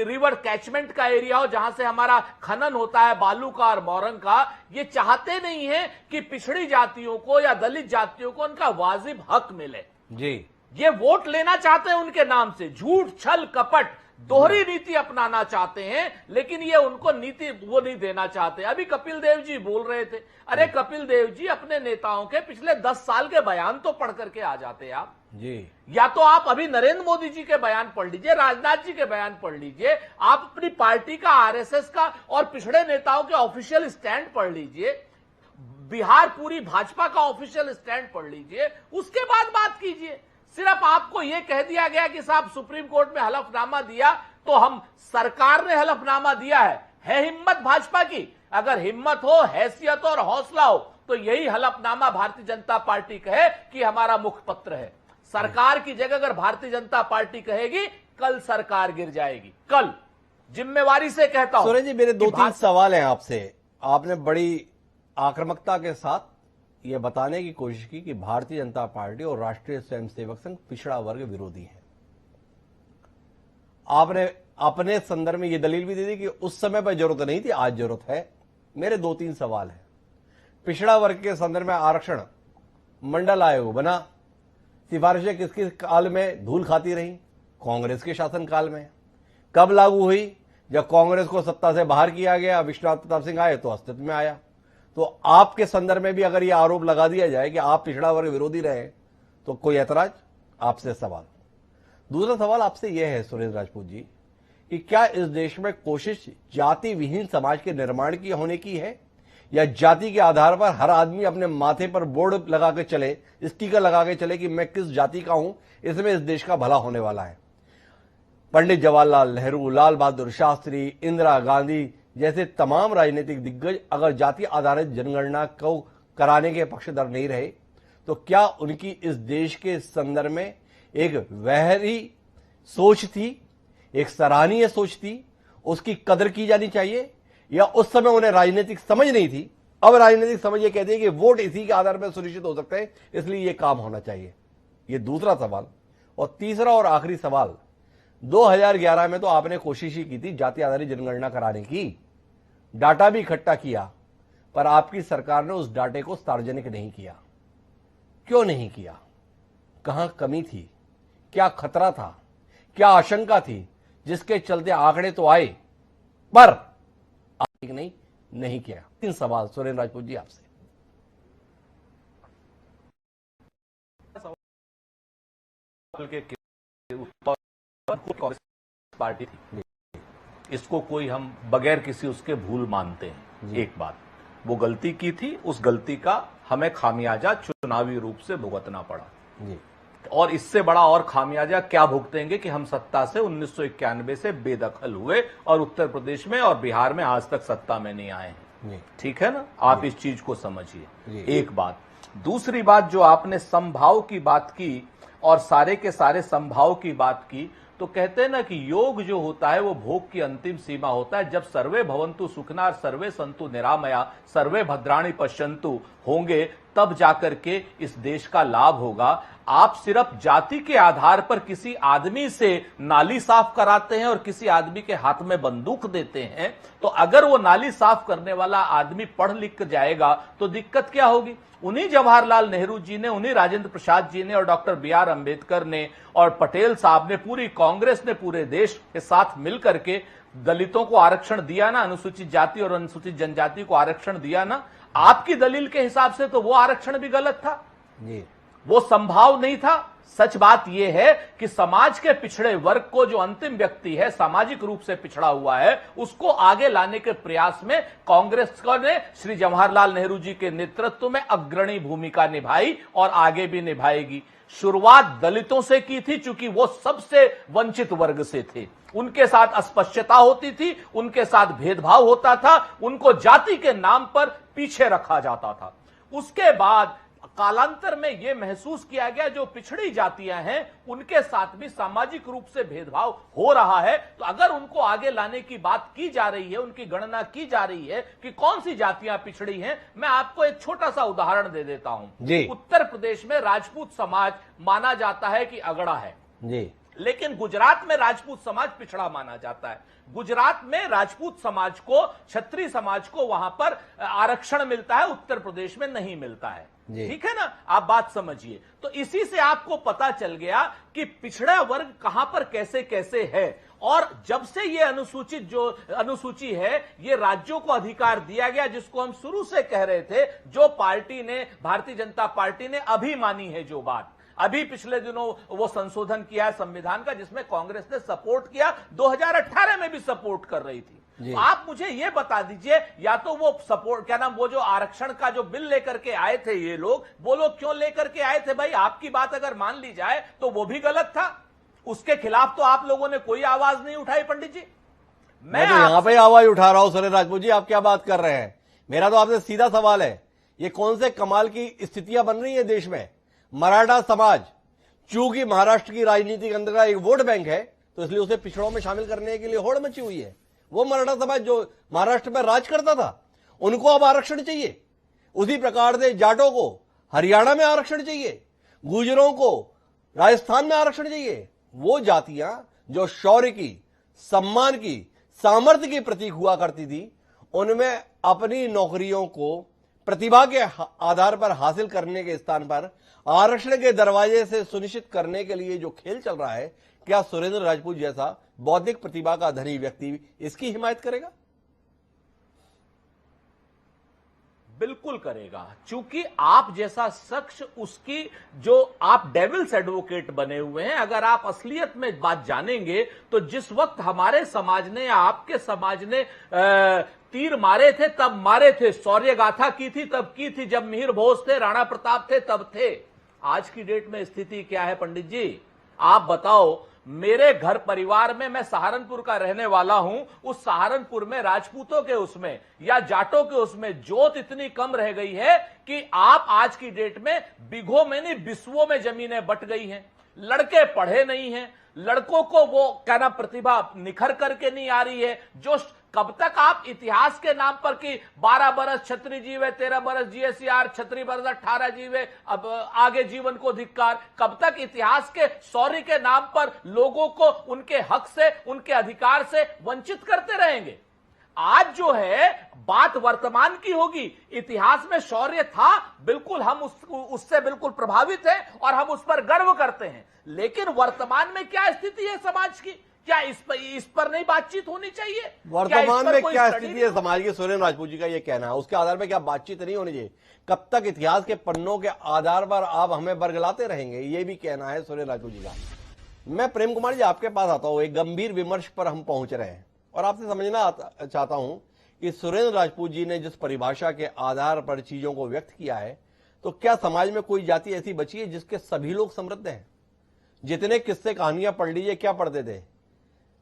रिवर कैचमेंट का एरिया हो जहां से हमारा खनन होता है बालू का और मोरंग का। ये चाहते नहीं है कि पिछड़ी जातियों को या दलित जातियों को उनका वाजिब हक मिले जी। ये वोट लेना चाहते हैं उनके नाम से, झूठ छल कपट दोहरी नीति अपनाना चाहते हैं, लेकिन ये उनको नीति वो नहीं देना चाहते। अभी कपिल देव जी बोल रहे थे, अरे कपिल देव जी अपने नेताओं के पिछले 10 साल के बयान तो पढ़ करके आ जाते आप जी। या तो आप अभी नरेंद्र मोदी जी के बयान पढ़ लीजिए, राजनाथ जी के बयान पढ़ लीजिए, आप अपनी पार्टी का, आरएसएस का और पिछड़े नेताओं के ऑफिशियल स्टैंड पढ़ लीजिए, बिहार पूरी भाजपा का ऑफिशियल स्टैंड पढ़ लीजिए, उसके बाद बात कीजिए। सिर्फ आपको यह कह दिया गया कि साहब सुप्रीम कोर्ट में हलफनामा दिया तो हम, सरकार ने हलफनामा दिया है हिम्मत भाजपा की? अगर हिम्मत हो, हैसियत और हौसला हो तो यही हलफनामा भारतीय जनता पार्टी कहे कि हमारा मुखपत्र है। सरकार की जगह अगर भारतीय जनता पार्टी कहेगी, कल सरकार गिर जाएगी। कल जिम्मेवारी से कहता हूं। सुरेश जी, मेरे 2-3 सवाल हैं आपसे। आपने बड़ी आक्रामकता के साथ ये बताने की कोशिश की कि भारतीय जनता पार्टी और राष्ट्रीय स्वयंसेवक संघ पिछड़ा वर्ग विरोधी है। आपने अपने संदर्भ में ये दलील भी दे दी कि उस समय पर जरूरत नहीं थी, आज जरूरत है। मेरे 2-3 सवाल हैं। पिछड़ा वर्ग के संदर्भ में आरक्षण मंडल आयोग बना, सिफारिशें किसके काल में धूल खाती रही? कांग्रेस के शासनकाल में। कब लागू हुई? जब कांग्रेस को सत्ता से बाहर किया गया, विश्वनाथ प्रताप सिंह आए तो अस्तित्व में आया। तो आपके संदर्भ में भी अगर यह आरोप लगा दिया जाए कि आप पिछड़ा वर्ग विरोधी रहे तो कोई ऐतराज? आपसे सवाल। दूसरा सवाल आपसे यह है सुरेश राजपूत जी कि क्या इस देश में कोशिश जाति विहीन समाज के निर्माण की होने की है, या जाति के आधार पर हर आदमी अपने माथे पर बोर्ड लगा के चले, स्टिकर लगा के चले कि मैं किस जाति का हूं, इसमें इस देश का भला होने वाला है? पंडित जवाहरलाल नेहरू, लाल बहादुर शास्त्री, इंदिरा गांधी जैसे तमाम राजनीतिक दिग्गज अगर जाति आधारित जनगणना को कराने के पक्षधर नहीं रहे तो क्या उनकी इस देश के संदर्भ में एक वहरी सोच थी, एक सराहनीय सोच थी, उसकी कदर की जानी चाहिए, या उस समय उन्हें राजनीतिक समझ नहीं थी? अब राजनीतिक समझ ये कहती है कि वोट इसी के आधार पर सुनिश्चित हो सकते हैं, इसलिए ये काम होना चाहिए। ये दूसरा सवाल। और तीसरा और आखिरी सवाल, 2011 में तो आपने कोशिश ही की थी जाति आधारित जनगणना कराने की, डाटा भी इकट्ठा किया, पर आपकी सरकार ने उस डाटे को सार्वजनिक नहीं किया। क्यों नहीं किया? कहां कमी थी? क्या खतरा था? क्या आशंका थी जिसके चलते आंकड़े तो आए पर नहीं किया? 3 सवाल सुरेंद्र राजपूत जी आपसे। पार्टी थी, इसको कोई हम बगैर किसी उसके भूल मानते हैं। एक बात, वो गलती की थी, उस गलती का हमें खामियाजा चुनावी रूप से भुगतना पड़ा जी। और इससे बड़ा और खामियाजा क्या भुगतेंगे कि हम सत्ता से 1991 से बेदखल हुए और उत्तर प्रदेश में और बिहार में आज तक सत्ता में नहीं आए हैं। ठीक है ना? आप इस चीज को समझिए। एक बात। दूसरी बात, जो आपने समभाव की बात की और सारे के सारे समभाव की बात की, तो कहते हैं ना कि योग जो होता है वो भोग की अंतिम सीमा होता है। जब सर्वे भवन्तु सुखिनः सर्वे सन्तु निरामया सर्वे भद्राणि पश्यन्तु होंगे, तब जाकर के इस देश का लाभ होगा। आप सिर्फ जाति के आधार पर किसी आदमी से नाली साफ कराते हैं और किसी आदमी के हाथ में बंदूक देते हैं, तो अगर वो नाली साफ करने वाला आदमी पढ़ लिख जाएगा तो दिक्कत क्या होगी? उन्हीं जवाहरलाल नेहरू जी ने, उन्हीं राजेंद्र प्रसाद जी ने और डॉक्टर BR अम्बेडकर ने और पटेल साहब ने, पूरी कांग्रेस ने पूरे देश के साथ मिलकर के दलितों को आरक्षण दिया ना, अनुसूचित जाति और अनुसूचित जनजाति को आरक्षण दिया ना। आपकी दलील के हिसाब से तो वो आरक्षण भी गलत था जी, वो संभव नहीं था। सच बात यह है कि समाज के पिछड़े वर्ग को, जो अंतिम व्यक्ति है, सामाजिक रूप से पिछड़ा हुआ है, उसको आगे लाने के प्रयास में कांग्रेस ने श्री जवाहरलाल नेहरू जी के नेतृत्व में अग्रणी भूमिका निभाई और आगे भी निभाएगी। शुरुआत दलितों से की थी, चूंकि वो सबसे वंचित वर्ग से थे, उनके साथ अस्पृश्यता होती थी, उनके साथ भेदभाव होता था, उनको जाति के नाम पर पीछे रखा जाता था। उसके बाद कालांतर में यह महसूस किया गया जो पिछड़ी जातियां हैं उनके साथ भी सामाजिक रूप से भेदभाव हो रहा है, तो अगर उनको आगे लाने की बात की जा रही है, उनकी गणना की जा रही है कि कौन सी जातियां पिछड़ी हैं, मैं आपको एक छोटा सा उदाहरण दे देता हूं। उत्तर प्रदेश में राजपूत समाज माना जाता है कि अगड़ा है जी, लेकिन गुजरात में राजपूत समाज पिछड़ा माना जाता है। गुजरात में राजपूत समाज को, क्षत्रिय समाज को वहां पर आरक्षण मिलता है, उत्तर प्रदेश में नहीं मिलता है। ठीक है ना, आप बात समझिए। तो इसी से आपको पता चल गया कि पिछड़ा वर्ग कहां पर कैसे कैसे है। और जब से ये अनुसूची है, ये राज्यों को अधिकार दिया गया, जिसको हम शुरू से कह रहे थे, जो पार्टी ने, भारतीय जनता पार्टी ने अभी मानी है जो बात, अभी पिछले दिनों वो संशोधन किया है संविधान का, जिसमें कांग्रेस ने सपोर्ट किया, 2018 में भी सपोर्ट कर रही थी। तो आप मुझे ये बता दीजिए, या तो वो सपोर्ट, क्या नाम, वो जो आरक्षण का जो बिल लेकर के आए थे ये लोग, वो लोग क्यों लेकर के आए थे? भाई आपकी बात अगर मान ली जाए तो वो भी गलत था, उसके खिलाफ तो आप लोगों ने कोई आवाज नहीं उठाई। पंडित जी, मैं तो यहां पे आवाज उठा रहा हूं। सुरेंद्र राजपूत जी, आप क्या बात कर रहे हैं? मेरा तो आपसे सीधा सवाल है, ये कौन से कमाल की स्थितियां बन रही है देश में? मराठा समाज चूंकि महाराष्ट्र की राजनीति के अंदर का एक वोट बैंक है, तो इसलिए उसे पिछड़ों में शामिल करने के लिए होड़ मची हुई है। वो मराठा समाज जो महाराष्ट्र में राज करता था, उनको अब आरक्षण चाहिए। उसी प्रकार से जाटों को हरियाणा में आरक्षण चाहिए, गुर्जरों को राजस्थान में आरक्षण चाहिए। वो जातियां जो शौर्य की, सम्मान की, सामर्थ्य की प्रतीक हुआ करती थी, उनमें अपनी नौकरियों को प्रतिभा के आधार पर हासिल करने के स्थान पर आरक्षण के दरवाजे से सुनिश्चित करने के लिए जो खेल चल रहा है, क्या सुरेंद्र राजपूत जैसा बौद्धिक प्रतिभा का धनी व्यक्ति इसकी हिमायत करेगा? बिल्कुल करेगा, क्योंकि आप जैसा शख्स, उसकी जो आप डेविल्स एडवोकेट बने हुए हैं, अगर आप असलियत में बात जानेंगे तो जिस वक्त हमारे समाज ने, आपके समाज ने तीर मारे थे तब मारे थे, शौर्य गाथा की थी तब की थी, जब मिहिर भोज थे, राणा प्रताप थे तब थे। आज की डेट में स्थिति क्या है पंडित जी, आप बताओ। मेरे घर परिवार में, मैं सहारनपुर का रहने वाला हूं, उस सहारनपुर में राजपूतों के उसमें या जाटों के उसमें जोत इतनी कम रह गई है कि आप आज की डेट में बिघों में नहीं, बिस्वों में जमीनें बट गई हैं। लड़के पढ़े नहीं हैं, लड़कों को वो क्या नाम प्रतिभा निखर करके नहीं आ रही है। जो कब तक आप इतिहास के नाम पर कि 12 बरस क्षत्रिय जीवे, 13 बरस GSR, क्षत्रिय बरस 18 जीवे, अब आगे जीवन को धिक्कार, कब तक इतिहास के शौर्य के नाम पर लोगों को उनके हक से, उनके अधिकार से वंचित करते रहेंगे? आज जो है बात वर्तमान की होगी। इतिहास में शौर्य था, बिल्कुल हम उससे बिल्कुल प्रभावित हैं और हम उस पर गर्व करते हैं, लेकिन वर्तमान में क्या स्थिति है समाज की? क्या इस पर नहीं बातचीत होनी चाहिए? वर्तमान में क्या स्थिति है समाज की? सुरेंद्र राजपूत जी का ये कहना है, उसके आधार पर क्या बातचीत नहीं होनी चाहिए? कब तक इतिहास के पन्नों के आधार पर आप हमें बरगलाते रहेंगे? ये भी कहना है सुरेंद्र राजपूत जी का। मैं प्रेम कुमार जी आपके पास आता हूं, एक गंभीर विमर्श पर हम पहुंच रहे हैं और आपसे समझना चाहता हूं कि सुरेंद्र राजपूत जी ने जिस परिभाषा के आधार पर चीजों को व्यक्त किया है, तो क्या समाज में कोई जाति ऐसी बची है जिसके सभी लोग समृद्ध हैं? जितने किस्से कहानियां पढ़ लीजिए, क्या पढ़ते थे?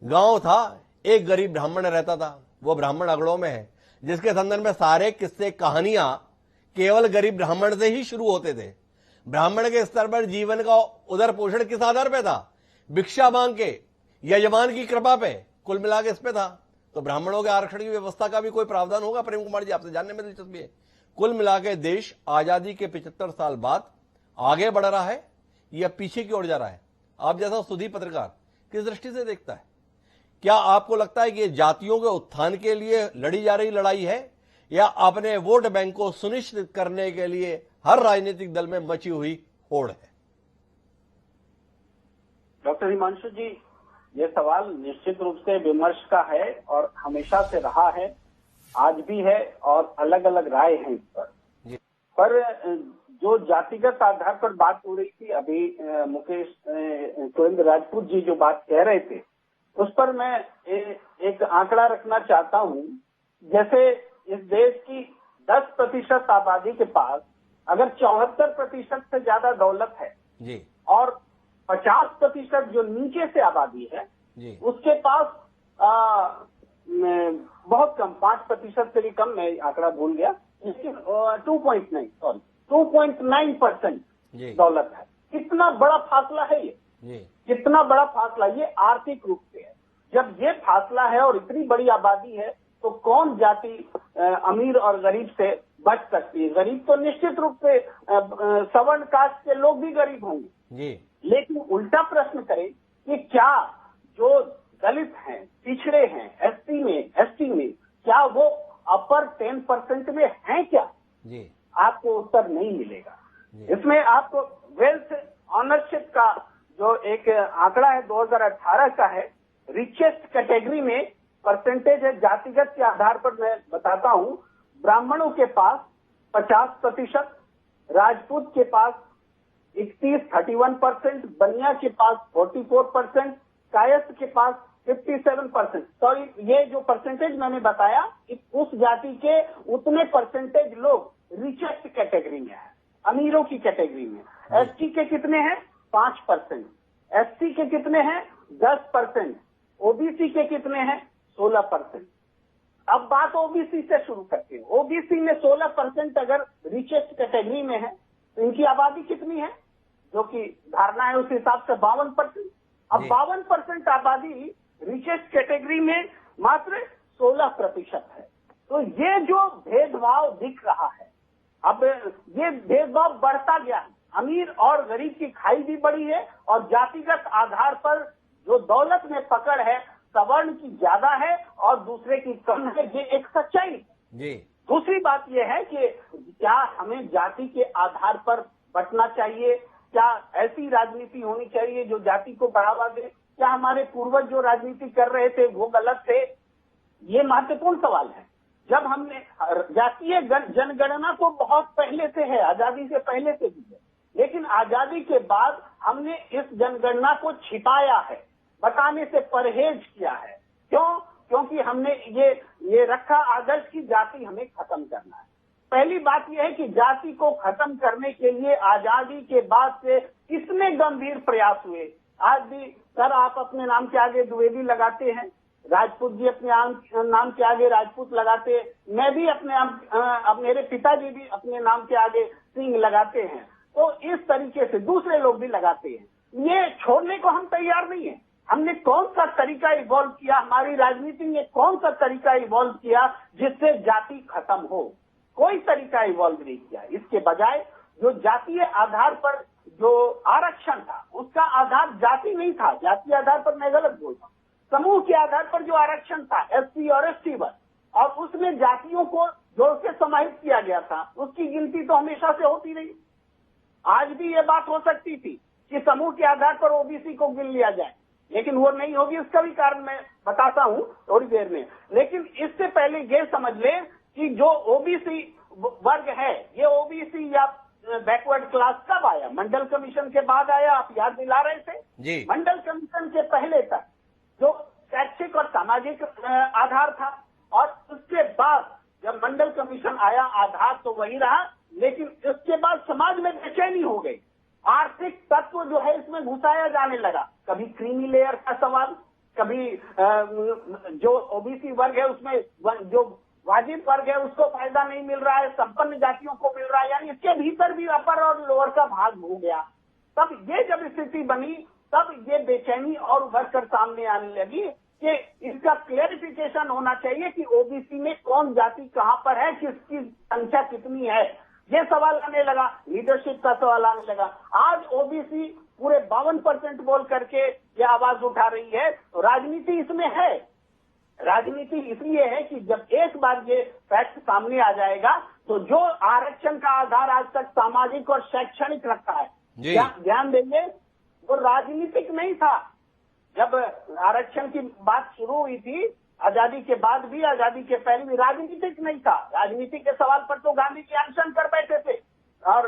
गांव था, एक गरीब ब्राह्मण रहता था, वो ब्राह्मण अगड़ों में है, जिसके संदर्भ में सारे किस्से कहानियां केवल गरीब ब्राह्मण से ही शुरू होते थे। ब्राह्मण के स्तर पर जीवन का उदर पोषण किस आधार पे था? भिक्षा मांग के, यजमान की कृपा पे, कुल मिला के इस पे था। तो ब्राह्मणों के आरक्षण की व्यवस्था का भी कोई प्रावधान होगा? प्रेम कुमार जी, आपसे जानने में दिलचस्पी है, कुल मिला के देश आजादी के 75 साल बाद आगे बढ़ रहा है या पीछे की ओर जा रहा है? आप जैसा सुधी पत्रकार किस दृष्टि से देखता है? क्या आपको लगता है कि ये जातियों के उत्थान के लिए लड़ी जा रही लड़ाई है या अपने वोट बैंक को सुनिश्चित करने के लिए हर राजनीतिक दल में मची हुई होड़ है? डॉक्टर हिमांशु जी, ये सवाल निश्चित रूप से विमर्श का है और हमेशा से रहा है, आज भी है और अलग अलग राय हैं इस पर जो जातिगत आधार पर बात हो रही थी अभी मुकेश सुरेंद्र राजपूत जी जो बात कह रहे थे उस पर मैं एक आंकड़ा रखना चाहता हूं। जैसे इस देश की 10% आबादी के पास अगर 74% से ज्यादा दौलत है जी, और 50% जो नीचे से आबादी है जी, उसके पास बहुत कम 5% से भी कम, मैं आंकड़ा भूल गया, 2.9% जी, दौलत है। कितना बड़ा फासला है ये, जी, कितना बड़ा फासला, ये आर्थिक रूप से है। जब ये फासला है और इतनी बड़ी आबादी है तो कौन जाति अमीर और गरीब से बच सकती है? गरीब तो निश्चित रूप से सवर्ण कास्ट के लोग भी गरीब होंगे जी, लेकिन उल्टा प्रश्न करें कि क्या जो दलित हैं, पिछड़े हैं, एसटी में क्या वो अपर 10% में हैं क्या? जी, आपको उत्तर नहीं मिलेगा। इसमें आपको वेल्थ ऑनरशिप का जो एक आंकड़ा है 2018 का है, रिचेस्ट कैटेगरी में परसेंटेज है जातिगत के आधार पर मैं बताता हूं। ब्राह्मणों के पास 50%, राजपूत के पास 31% बनिया के पास 44%, कायस्थ के पास 57%। सॉरी, ये जो परसेंटेज मैंने बताया उस जाति के उतने परसेंटेज लोग रिचेस्ट कैटेगरी में है, अमीरों की कैटेगरी में। एसटी के कितने हैं? 5%। एससी के कितने हैं? 10%। ओबीसी के कितने हैं? 16%। अब बात ओबीसी से शुरू करते हैं। ओबीसी में 16% अगर रिचेस्ट कैटेगरी में है तो इनकी आबादी कितनी है? जो कि धारणा है उस हिसाब से 52%। अब 52% आबादी रिचेस्ट कैटेगरी में मात्र 16% है। तो ये जो भेदभाव दिख रहा है, अब ये भेदभाव बढ़ता गया है। अमीर और गरीब की खाई भी बढ़ी है और जातिगत आधार पर जो दौलत में पकड़ है सवर्ण की ज्यादा है और दूसरे की कम है। ये एक सच्चाई जी। दूसरी बात यह है कि क्या हमें जाति के आधार पर बंटना चाहिए? क्या ऐसी राजनीति होनी चाहिए जो जाति को बढ़ावा दे? क्या हमारे पूर्वज जो राजनीति कर रहे थे वो गलत थे? ये महत्वपूर्ण सवाल है। जब हमने जातीय जनगणना तो बहुत पहले से है, आजादी से पहले से भी है, लेकिन आजादी के बाद हमने इस जनगणना को छिपाया है, बताने से परहेज किया है। क्यों? क्योंकि हमने ये रखा आदर्श की जाति हमें खत्म करना है। पहली बात यह है कि जाति को खत्म करने के लिए आजादी के बाद से कितने गंभीर प्रयास हुए। आज भी सर आप अपने नाम के आगे द्विवेदी लगाते हैं, राजपूत जी अपने नाम के आगे राजपूत लगाते हैं, मैं भी अब मेरे पिताजी भी अपने नाम के आगे सिंह लगाते हैं। तो इस तरीके से दूसरे लोग भी लगाते हैं। ये छोड़ने को हम तैयार नहीं है। हमने कौन सा तरीका इवॉल्व किया, हमारी राजनीति ने कौन सा तरीका इवॉल्व किया जिससे जाति खत्म हो? कोई तरीका इवॉल्व नहीं किया। इसके बजाय जो जातीय आधार पर जो आरक्षण था उसका आधार जाति नहीं था, जातीय आधार पर मैं गलत बोलता हूँ, समूह के आधार पर जो आरक्षण था एससी और एसटी वर्ग, और उसमें जातियों को जोड़ के समाहित किया गया था, उसकी गिनती तो हमेशा से होती रही। आज भी ये बात हो सकती थी कि समूह के आधार पर ओबीसी को गिन लिया जाए, लेकिन वो नहीं होगी। उसका भी कारण मैं बताता हूं थोड़ी देर में। लेकिन इससे पहले ये समझ लें कि जो ओबीसी वर्ग है, ये ओबीसी या बैकवर्ड क्लास कब आया? मंडल कमीशन के बाद आया। आप याद दिला रहे थे जी। मंडल कमीशन के पहले तक जो शैक्षिक और सामाजिक आधार था, और उसके बाद जब मंडल कमीशन आया आधार तो वही रहा, लेकिन इसके बाद समाज में बेचैनी हो गई। आर्थिक तत्व जो है इसमें घुसाया जाने लगा। कभी क्रीमी लेयर का सवाल, कभी जो ओबीसी वर्ग है उसमें जो वाजिब वर्ग है उसको फायदा नहीं मिल रहा है, संपन्न जातियों को मिल रहा है, यानी इसके भीतर भी अपर और लोअर का भाग हो गया। तब ये जब स्थिति बनी तब ये बेचैनी और उभर कर सामने आने लगी कि इसका क्लेरिफिकेशन होना चाहिए कि ओबीसी में कौन जाति कहां पर है, किसकी संख्या कितनी है, ये सवाल आने लगा, लीडरशिप का सवाल आने लगा। आज ओबीसी पूरे 52% बोल करके ये आवाज उठा रही है। तो राजनीति इसमें है। राजनीति इसलिए है कि जब एक बार ये फैक्ट सामने आ जाएगा तो जो आरक्षण का आधार आज तक सामाजिक और शैक्षणिक रखा है, ध्यान देंगे, वो राजनीतिक नहीं था। जब आरक्षण की बात शुरू हुई थी, आजादी के बाद भी, आजादी के पहले भी, राजनीतिक नहीं था। राजनीति के सवाल पर तो गांधी जी अनशन कर बैठे थे और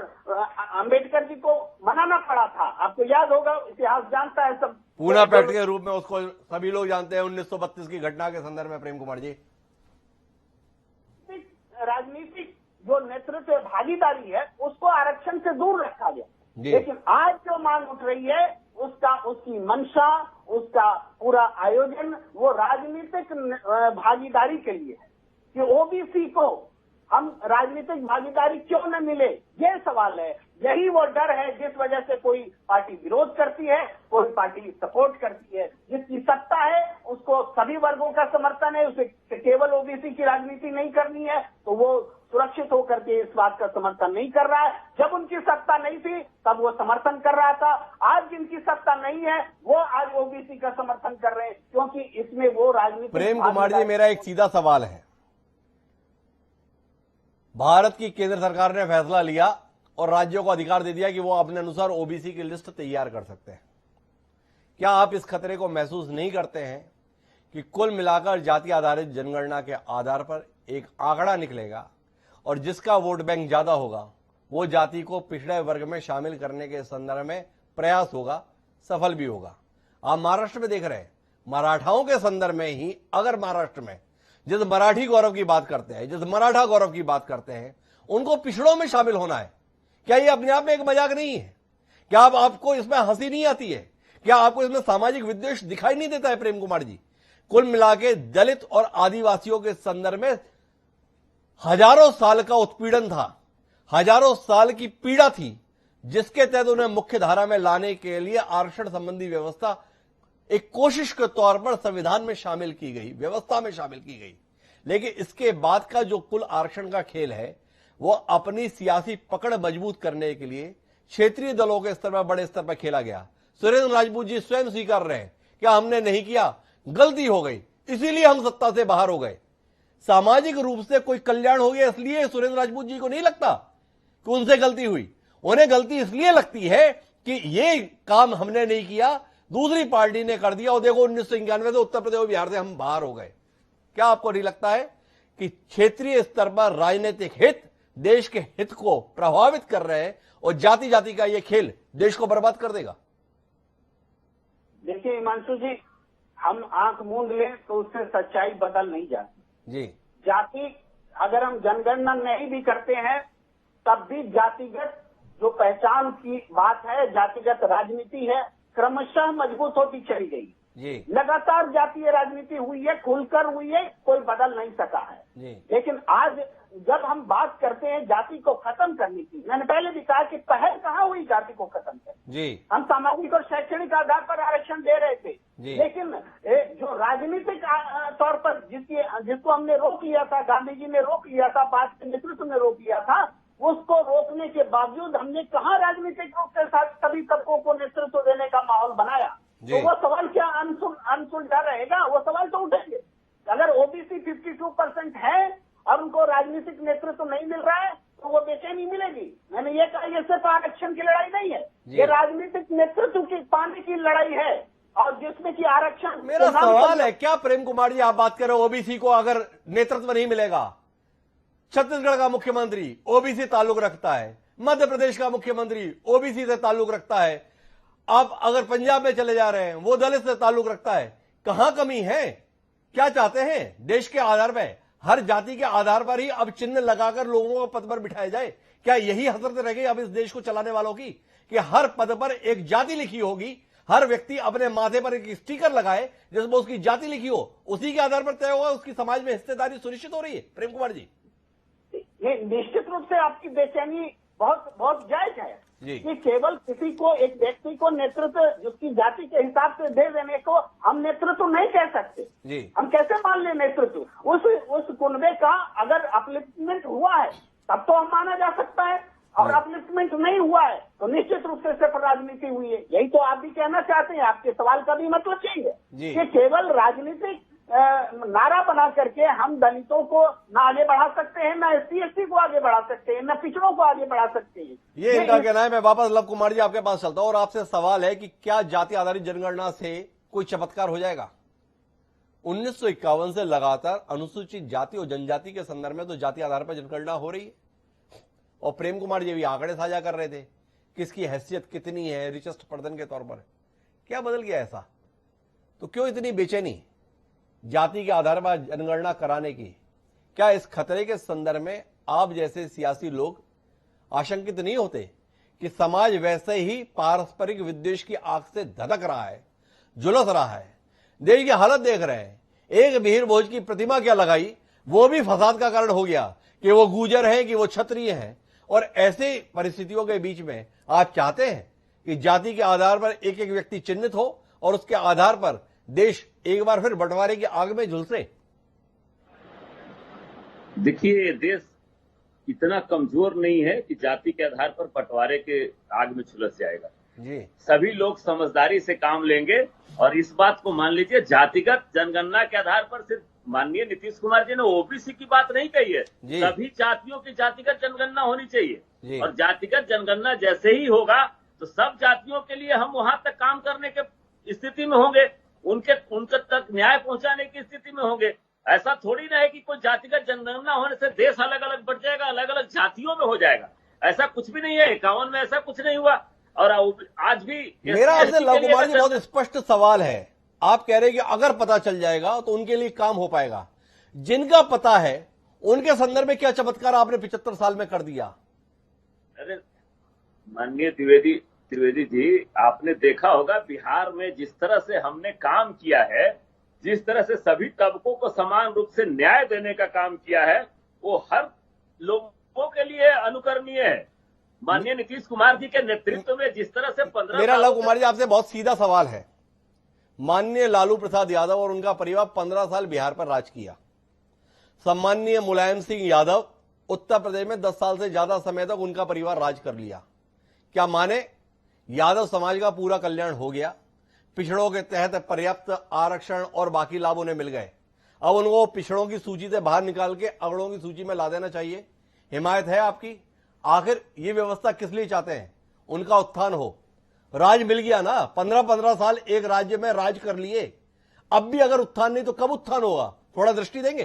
अंबेडकर जी को मनाना पड़ा था। आपको याद होगा, इतिहास जानता है सब। पूना पैक्ट के रूप में उसको सभी लोग जानते हैं 1932 की घटना के संदर्भ में। प्रेम कुमार जी, राजनीतिक जो नेतृत्व भागीदारी है उसको आरक्षण से दूर रखा गया, लेकिन आज जो मांग उठ रही है उसकी मंशा, उसका पूरा आयोजन वो राजनीतिक भागीदारी के लिए है कि ओबीसी को हम राजनीतिक भागीदारी क्यों न मिले, ये सवाल है। यही वो डर है जिस वजह से कोई पार्टी विरोध करती है, कोई पार्टी सपोर्ट करती है। जिसकी सत्ता है उसको सभी वर्गों का समर्थन है, उसे केवल ओबीसी की राजनीति नहीं करनी है, तो वो सुरक्षित होकर के इस बात का समर्थन नहीं कर रहा है। जब उनकी सत्ता नहीं थी तब वो समर्थन कर रहा था। आज जिनकी सत्ता नहीं है वो आज ओबीसी का समर्थन कर रहे हैं, क्योंकि इसमें वो राजनीति। प्रेम कुमार जी, मेरा एक सीधा सवाल है। भारत की केंद्र सरकार ने फैसला लिया और राज्यों को अधिकार दे दिया कि वो अपने अनुसार ओबीसी की लिस्ट तैयार कर सकते हैं। क्या आप इस खतरे को महसूस नहीं करते हैं कि कुल मिलाकर जाति आधारित जनगणना के आधार पर एक आंकड़ा निकलेगा और जिसका वोट बैंक ज्यादा होगा वो जाति को पिछड़े वर्ग में शामिल करने के संदर्भ में प्रयास होगा, सफल भी होगा। आप महाराष्ट्र में देख रहे हैं, मराठाओं के संदर्भ में ही अगर महाराष्ट्र में जिस मराठी गौरव की बात करते हैं, जिस मराठा गौरव की बात करते हैं, उनको पिछड़ों में शामिल होना है, क्या ये अपने आप में एक मजाक नहीं है? क्या आपको इसमें हंसी नहीं आती है? क्या आपको इसमें सामाजिक विद्वेष दिखाई नहीं देता है? प्रेम कुमार जी, कुल मिलाके दलित और आदिवासियों के संदर्भ में हजारों साल का उत्पीड़न था, हजारों साल की पीड़ा थी, जिसके तहत उन्हें मुख्य धारा में लाने के लिए आरक्षण संबंधी व्यवस्था एक कोशिश के तौर पर संविधान में शामिल की गई, व्यवस्था में शामिल की गई। लेकिन इसके बाद का जो कुल आरक्षण का खेल है वो अपनी सियासी पकड़ मजबूत करने के लिए क्षेत्रीय दलों के स्तर पर, बड़े स्तर पर खेला गया। सुरेंद्र राजपूत जी स्वयं स्वीकार रहे हैं, क्या हमने नहीं किया, गलती हो गई, इसीलिए हम सत्ता से बाहर हो गए। सामाजिक रूप से कोई कल्याण हो गया इसलिए सुरेंद्र राजपूत जी को नहीं लगता कि उनसे गलती हुई। उन्हें गलती इसलिए लगती है कि ये काम हमने नहीं किया, दूसरी पार्टी ने कर दिया और देखो 1991 से उत्तर प्रदेश और बिहार से हम बाहर हो गए। क्या आपको नहीं लगता है कि क्षेत्रीय स्तर पर राजनीतिक हित देश के हित को प्रभावित कर रहे हैं और जाति जाति का ये खेल देश को बर्बाद कर देगा? देखिए हिमांशु जी, हम आंख मूंद लें तो उससे सच्चाई बदल नहीं जाती जी। जाति, अगर हम जनगणना नहीं भी करते हैं तब भी जातिगत जो पहचान की बात है, जातिगत राजनीति है, क्रमशः मजबूत होती चली गई जी। लगातार जातीय राजनीति हुई है, खुलकर हुई है, कोई बदल नहीं सका है जी। लेकिन आज जब हम बात करते हैं जाति को खत्म करने की, मैंने पहले भी कहा कि पहल कहाँ हुई जाति को खत्म करने जी। हम सामाजिक और शैक्षणिक आधार पर आरक्षण दे रहे थे, लेकिन जो राजनीतिक तौर पर जिसको हमने रोक लिया था, गांधी जी ने रोक लिया था, भाजपा के नेतृत्व ने रोक लिया था, उसको रोकने के बावजूद हमने कहाँ राजनीतिक रूप के साथ सभी तबकों को नेतृत्व देने का माहौल बनाया। तो वो सवाल क्या अनसुलझा रहेगा? वो सवाल तो उठेंगे। अगर ओबीसी 52% है और उनको राजनीतिक नेतृत्व नहीं मिल रहा है तो वो बेचैनी मिलेगी। मैंने ये कहा, ये सिर्फ आरक्षण की लड़ाई नहीं है, ये राजनीतिक नेतृत्व की पाने की लड़ाई है, और जिसमें कि आरक्षण। मेरा सवाल है, क्या प्रेम कुमार जी आप बात कर रहे हो ओबीसी को अगर नेतृत्व नहीं मिलेगा? छत्तीसगढ़ का मुख्यमंत्री ओबीसी ताल्लुक रखता है, मध्य प्रदेश का मुख्यमंत्री ओबीसी से ताल्लुक रखता है, आप अगर पंजाब में चले जा रहे हैं वो दलित से ताल्लुक रखता है। कहां कमी है? क्या चाहते हैं? देश के आधार पर, हर जाति के आधार पर ही अब चिन्ह लगाकर लोगों को पद पर बिठाया जाए? क्या यही हसरत रह गई अब इस देश को चलाने वालों की कि हर पद पर एक जाति लिखी होगी, हर व्यक्ति अपने माथे पर एक स्टिकर लगाए जिसमें उसकी जाति लिखी हो, उसी के आधार पर तय होगा उसकी समाज में हिस्सेदारी सुनिश्चित हो रही है? प्रेम कुमार जी, ये निश्चित रूप से आपकी बेचैनी बहुत बहुत जायज है, जी। कि केवल किसी को, एक व्यक्ति को नेतृत्व जिसकी जाति के हिसाब से दे देने को हम नेतृत्व नहीं कह सकते जी। हम कैसे मान ले नेतृत्व? उस कुनबे का अगर अपलिफ्टमेंट हुआ है तब तो हम माना जा सकता है, और अपलिफ्टमेंट नहीं हुआ है तो निश्चित रूप से सिर्फ राजनीति हुई है। यही तो आप भी कहना चाहते हैं, आपके सवाल का भी मतलब यही है कि केवल राजनीतिक नारा बना करके हम दलितों को न आगे बढ़ा सकते हैं, न SC/ST को आगे बढ़ा सकते हैं, न पिछड़ों को आगे बढ़ा सकते हैं। ये इनका कहना है। मैं वापस लव कुमार जी आपके पास चलता हूं और आपसे सवाल है कि क्या जाति आधारित जनगणना से कोई चमत्कार हो जाएगा? 1951 से लगातार अनुसूचित जाति और जनजाति के संदर्भ में तो जाति आधार पर जनगणना हो रही है, और प्रेम कुमार जी भी आंकड़े साझा कर रहे थे किसकी हैसियत कितनी है रिचेस्ट पर्सन के तौर पर। क्या बदल गया ऐसा? तो क्यों इतनी बेचैनी जाति के आधार पर जनगणना कराने की? क्या इस खतरे के संदर्भ में आप जैसे सियासी लोग आशंकित नहीं होते कि समाज वैसे ही पारस्परिक विद्वेष की आग से धधक रहा है, झुलस रहा है? देश की हालत देख रहे हैं, एक मिहिर भोज की प्रतिमा क्या लगाई वो भी फसाद का कारण हो गया कि वो गुर्जर हैं कि वो क्षत्रिय हैं। और ऐसे परिस्थितियों के बीच में आप चाहते हैं कि जाति के आधार पर एक एक व्यक्ति चिन्हित हो और उसके आधार पर देश एक बार फिर बंटवारे की आग में झुलसे? देखिए, देश इतना कमजोर नहीं है कि जाति के आधार पर बंटवारे के आग में झुलस जाएगा जी। सभी लोग समझदारी से काम लेंगे। और इस बात को मान लीजिए, जातिगत जनगणना के आधार पर सिर्फ माननीय नीतीश कुमार जी ने ओबीसी की बात नहीं कही है, सभी जातियों की जातिगत जनगणना होनी चाहिए। और जातिगत जनगणना जैसे ही होगा तो सब जातियों के लिए हम वहां तक काम करने के स्थिति में होंगे, उनके तक न्याय पहुंचाने की स्थिति में होंगे। ऐसा थोड़ी ना है कि कोई जातिगत जनगणना होने से देश अलग अलग बढ़ जाएगा, अलग अलग जातियों में हो जाएगा। ऐसा कुछ भी नहीं है। 51 में ऐसा कुछ नहीं हुआ। और आज भी मेरा आपसे लव कुमार जी बहुत स्पष्ट सवाल है। आप कह रहे हैं कि अगर पता चल जाएगा तो उनके लिए काम हो पाएगा। जिनका पता है उनके संदर्भ में क्या चमत्कार आपने 75 साल में कर दिया? अरे माननीय त्रिवेदी जी, आपने देखा होगा बिहार में जिस तरह से हमने काम किया है, जिस तरह से सभी तबकों को समान रूप से न्याय देने का काम किया है, वो हर लोगों के लिए अनुकरणीय है। माननीय नीतीश कुमार जी के नेतृत्व में जिस तरह से 15 मेरा लव कुमार जी आपसे बहुत सीधा सवाल है। माननीय लालू प्रसाद यादव और उनका परिवार 15 साल बिहार पर राज किया। सम्माननीय मुलायम सिंह यादव उत्तर प्रदेश में 10 साल से ज्यादा समय तक उनका परिवार राज कर लिया। क्या माने यादव समाज का पूरा कल्याण हो गया, पिछड़ों के तहत पर्याप्त आरक्षण और बाकी लाभ उन्हें मिल गए, अब उनको पिछड़ों की सूची से बाहर निकाल के अगड़ों की सूची में ला देना चाहिए? हिमायत है आपकी? आखिर ये व्यवस्था किस लिए चाहते हैं? उनका उत्थान हो। राज मिल गया ना, 15-15 साल एक राज्य में राज कर लिए, अब भी अगर उत्थान नहीं तो कब उत्थान होगा? थोड़ा दृष्टि देंगे?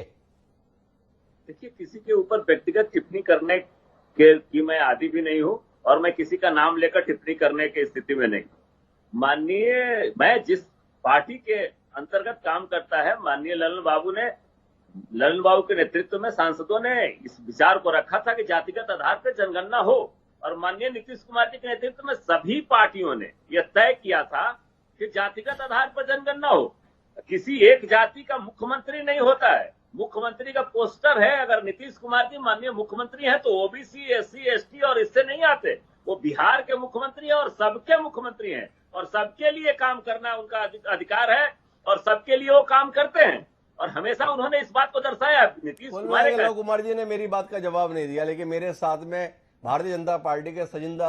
देखिए, किसी के ऊपर व्यक्तिगत टिप्पणी करने की मैं आदी भी नहीं हूं और मैं किसी का नाम लेकर टिप्पणी करने की स्थिति में नहीं। माननीय, मैं जिस पार्टी के अंतर्गत काम करता है, माननीय ललन बाबू के नेतृत्व में सांसदों ने इस विचार को रखा था कि जातिगत आधार पर जनगणना हो, और माननीय नीतीश कुमार जी के नेतृत्व में सभी पार्टियों ने यह तय किया था कि जातिगत आधार पर जनगणना हो। किसी एक जाति का मुख्यमंत्री नहीं होता है, मुख्यमंत्री का पोस्टर है। अगर नीतीश कुमार जी माननीय मुख्यमंत्री हैं तो ओबीसी, SC/ST और इससे नहीं आते। वो बिहार के मुख्यमंत्री हैं और सबके मुख्यमंत्री हैं, और सबके लिए काम करना उनका अधिकार है, और सबके लिए वो काम करते हैं। और हमेशा उन्होंने इस बात को दर्शाया। नीतीश कुमार जी ने मेरी बात का जवाब नहीं दिया, लेकिन मेरे साथ में भारतीय जनता पार्टी के सजिंदा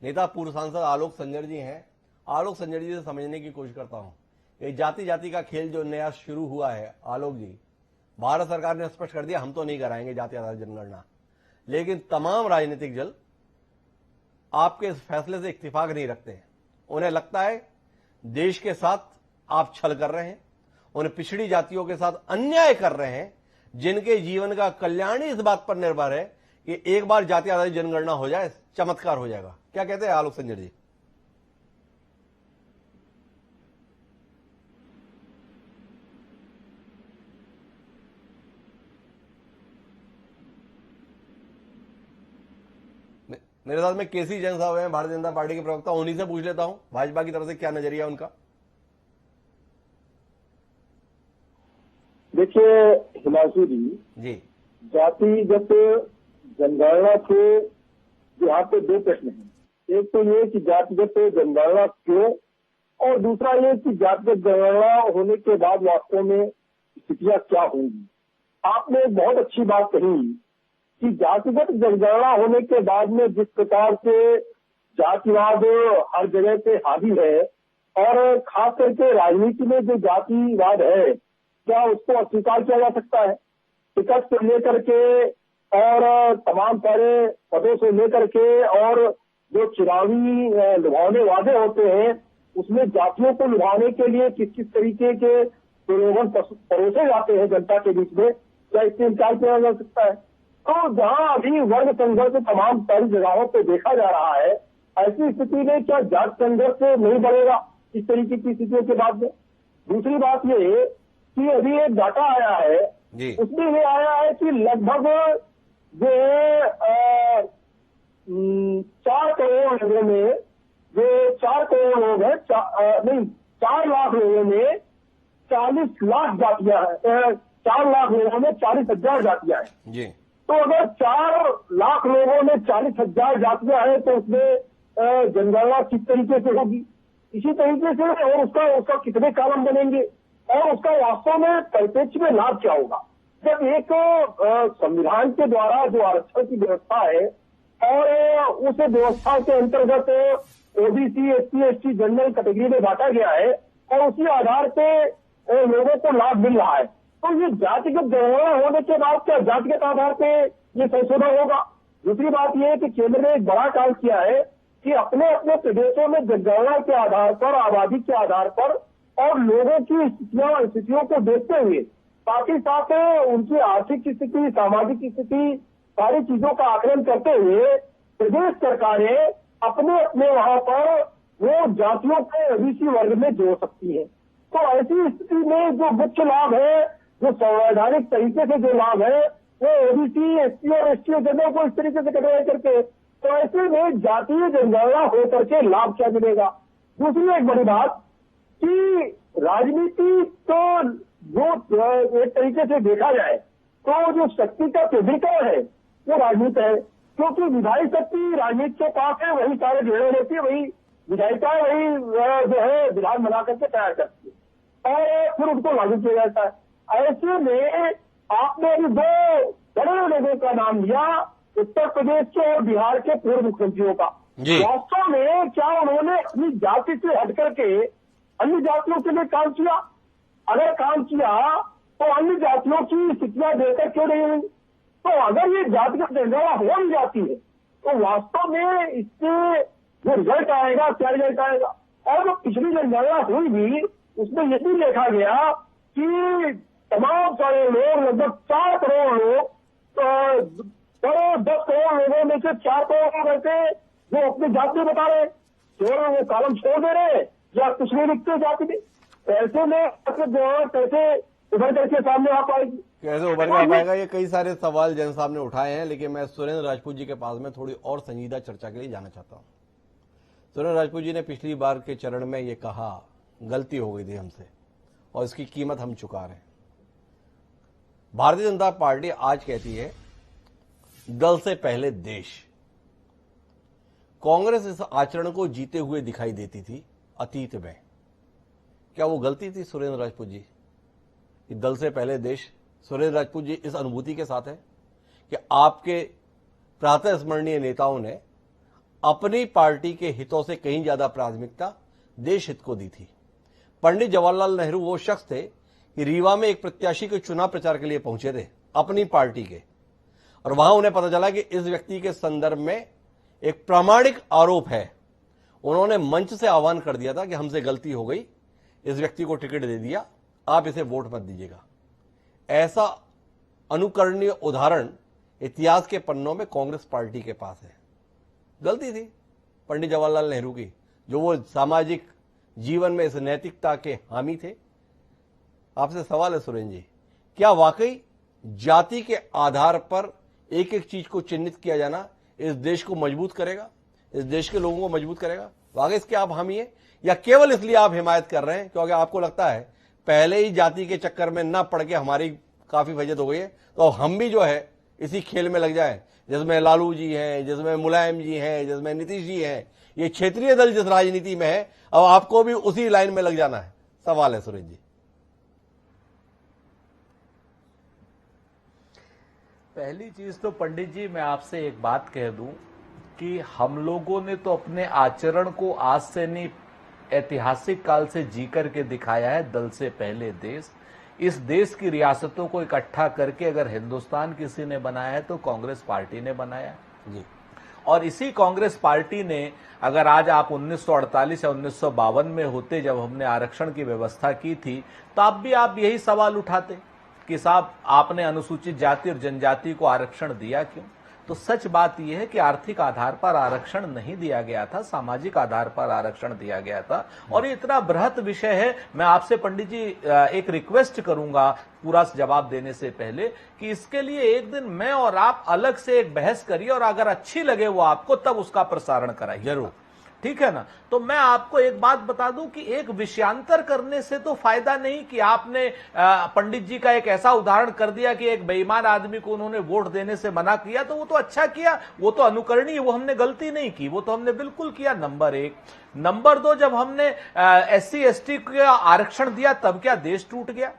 नेता पूर्व सांसद आलोक संजर जी हैं। आलोक संजर जी से समझने की कोशिश करता हूं। ये जाति जाति का खेल जो नया शुरू हुआ है, आलोक जी, भारत सरकार ने स्पष्ट कर दिया हम तो नहीं कराएंगे जाति आधारित जनगणना, लेकिन तमाम राजनीतिक दल आपके इस फैसले से इत्तेफाक नहीं रखते हैं। उन्हें लगता है देश के साथ आप छल कर रहे हैं, उन्हें पिछड़ी जातियों के साथ अन्याय कर रहे हैं, जिनके जीवन का कल्याण ही इस बात पर निर्भर है कि एक बार जाति आधारित जनगणना हो जाए, चमत्कार हो जाएगा। क्या कहते हैं आलोक संजर जी? मेरे साथ में केसी जैन साहब हैं, भारतीय जनता पार्टी के प्रवक्ता, उन्हीं से पूछ लेता हूं भाजपा की तरफ से क्या नजरिया उनका। देखिए हिमांशु जी, जातिगत जनगणना के यहाँ पे दो प्रश्न हैं। एक तो ये कि जातिगत जनगणना क्यों, और दूसरा ये कि जातिगत जनगणना होने के बाद वास्तव में स्थितियां क्या होंगी। आपने बहुत अच्छी बात कही कि जातिगत जनगणना होने के बाद में जिस प्रकार से जातिवाद हर जगह पे हावी है, और खास करके राजनीति में जो जातिवाद है, क्या उसको अस्वीकार किया जा सकता है? टिकट से लेकर के और तमाम सारे पदों से लेकर के, और जो चुनावी लुभावने वादे होते हैं उसमें जातियों को लुभाने के लिए किस किस तरीके के प्रलोभन परोसे जाते हैं जनता के बीच में, क्या इससे इनकार किया जा सकता है? तो जहां अभी वर्ग संघर्ष तमाम सारी जगहों पे देखा जा रहा है, ऐसी स्थिति में क्या जाति संघर्ष नहीं बढ़ेगा इस तरीके की स्थितियों के बाद में? दूसरी बात ये कि अभी एक डाटा आया है, उसमें ये आया है कि लगभग जो 4 करोड़ लोगों में, जो 4 करोड़ लोग हैं, 4 लाख लोगों में 40 लाख जातियां हैं, 4 लाख लोगों में 40,000 जातियां हैं जी। तो अगर 4 लाख लोगों में 40,000 जातियां हैं तो उसमें जनगणना किस तरीके से होगी, इसी तरीके से, और उसका कितने कॉलम बनेंगे, और उसका वास्तव में परिप्रेक्ष्य में लाभ क्या होगा? जब एक संविधान के द्वारा जो आरक्षण की व्यवस्था है, और उस व्यवस्था के अंतर्गत OBC, SC, ST, general category में बांटा गया है, और उसी आधार पे लोगों को लाभ मिल रहा है, तो ये जातिगत जनगणना होने के बाद क्या जातिगत आधार पे ये संशोधन होगा? दूसरी बात यह है कि केंद्र ने एक बड़ा काम किया है कि अपने अपने प्रदेशों में जनगणना के आधार पर, आबादी के आधार पर, और लोगों की स्थितियों को देखते हुए, साथ ही साथ उनकी आर्थिक स्थिति, सामाजिक स्थिति, सारी चीजों का आकलन करते हुए प्रदेश सरकारें अपने अपने वहां पर वो जातियों को ओबीसी वर्ग में जोड़ सकती है। तो ऐसी स्थिति में जो मुख्य लाभ है, जो संवैधानिक तरीके से जो लाभ है, वो ओबीसी, एससी और एसटी जनों को इस तरीके से कटवाई करके, तो ऐसे में जातीय जनगणना होकर के लाभ क्या मिलेगा? दूसरी एक बड़ी बात कि राजनीति तो जो एक तरीके से देखा जाए तो जो शक्ति का केंद्रीकरण है वो राजनीति है, क्योंकि विधायी शक्ति राजनीति के पास है, वही सारे निर्णय लेती है, वही विधायिका, वही जो है विधान बना करके तैयार करती है और फिर उनको लागू किया जाता है। ऐसे में आपने अभी 2 बड़े लोगों का नाम लिया, उत्तर प्रदेश के और बिहार के पूर्व मुख्यमंत्रियों का। वास्तव में क्या उन्होंने अपनी जाति से हट करके अन्य जातियों के लिए काम किया? अगर काम किया तो अन्य जातियों की स्थितियां बेहतर क्यों नहीं हुई? तो अगर ये जातिगत जनगणना हो ही जाती है तो वास्तव में इससे जो रिजल्ट आएगा, क्या रिजल्ट आएगा? और जो पिछली जनगणना हुई भी, उसमें ये भी देखा गया कि तमाम सारे लोग, लगभग 4 करोड़ लोग, तो 10 करोड़ लोगों में से 4 करोड़ लोग ऐसे जो अपनी जाति बता रहे, केवल वो कॉलम छोड़ दे रहे या कुछ नहीं लिखते जाति में, ऐसे में कैसे उभर करके सामने आ पाएगी? कैसे उभर के आ पाएगा? ये कई सारे सवाल जन सामने उठाए हैं, लेकिन मैं सुरेंद्र राजपूत जी के पास में थोड़ी और संजीदा चर्चा के लिए जाना चाहता हूं। सुरेंद्र राजपूत जी ने पिछली बार के चरण में ये कहा, गलती हो गई थी हमसे और इसकी कीमत हम चुका रहे हैं। भारतीय जनता पार्टी आज कहती है दल से पहले देश। कांग्रेस इस आचरण को जीते हुए दिखाई देती थी अतीत में। क्या वो गलती थी सुरेंद्र राजपूत जी कि दल से पहले देश? सुरेंद्र राजपूत जी इस अनुभूति के साथ है कि आपके प्रातः स्मरणीय नेताओं ने अपनी पार्टी के हितों से कहीं ज्यादा प्राथमिकता देश हित को दी थी। पंडित जवाहरलाल नेहरू वो शख्स थे कि रीवा में एक प्रत्याशी के चुनाव प्रचार के लिए पहुंचे थे अपनी पार्टी के, और वहां उन्हें पता चला कि इस व्यक्ति के संदर्भ में एक प्रामाणिक आरोप है। उन्होंने मंच से आह्वान कर दिया था कि हमसे गलती हो गई, इस व्यक्ति को टिकट दे दिया, आप इसे वोट मत दीजिएगा। ऐसा अनुकरणीय उदाहरण इतिहास के पन्नों में कांग्रेस पार्टी के पास है। गलती थी पंडित जवाहरलाल नेहरू की, जो वो सामाजिक जीवन में इस नैतिकता के हामी थे। आपसे सवाल है सुरेंद्र जी, क्या वाकई जाति के आधार पर एक एक चीज को चिन्हित किया जाना इस देश को मजबूत करेगा, इस देश के लोगों को मजबूत करेगा? वाकई इसके आप हामी हैं या केवल इसलिए आप हिमायत कर रहे हैं क्योंकि आपको लगता है पहले ही जाति के चक्कर में ना पड़ के हमारी काफी वजह हो गई है, तो हम भी जो है इसी खेल में लग जाए, जिसमें लालू जी हैं, जिसमें मुलायम जी हैं, जिसमें नीतीश जी हैं, ये क्षेत्रीय दल जिस राजनीति में है, अब आपको भी उसी लाइन में लग जाना है? सवाल है सुरेश जी। पहली चीज तो पंडित जी मैं आपसे एक बात कह दूं कि हम लोगों ने तो अपने आचरण को आज से नहीं, ऐतिहासिक काल से जी करके दिखाया है। दल से पहले देश, इस देश की रियासतों को इकट्ठा करके अगर हिंदुस्तान किसी ने बनाया है तो कांग्रेस पार्टी ने बनाया जी। और इसी कांग्रेस पार्टी ने, अगर आज आप 1948 या 1952 में होते जब हमने आरक्षण की व्यवस्था की थी, तब भी आप यही सवाल उठाते कि साहब आपने अनुसूचित जाति और जनजाति को आरक्षण दिया क्यों? तो सच बात यह है कि आर्थिक आधार पर आरक्षण नहीं दिया गया था, सामाजिक आधार पर आरक्षण दिया गया था। और ये इतना बृहत विषय है, मैं आपसे पंडित जी एक रिक्वेस्ट करूंगा पूरा जवाब देने से पहले कि इसके लिए एक दिन मैं और आप अलग से एक बहस करिए, और अगर अच्छी लगे वो आपको, तब उसका प्रसारण कराइए। जरूर, ठीक है ना? तो मैं आपको एक बात बता दूं कि एक विषयांतर करने से तो फायदा नहीं कि आपने पंडित जी का एक ऐसा उदाहरण कर दिया कि एक बेईमान आदमी को उन्होंने वोट देने से मना किया, तो वो तो अच्छा किया, वो तो अनुकरणीय, वो हमने गलती नहीं की, वो तो हमने बिल्कुल किया, नंबर एक। नंबर दो, जब हमने SC ST का आरक्षण दिया तब क्या देश टूट गया?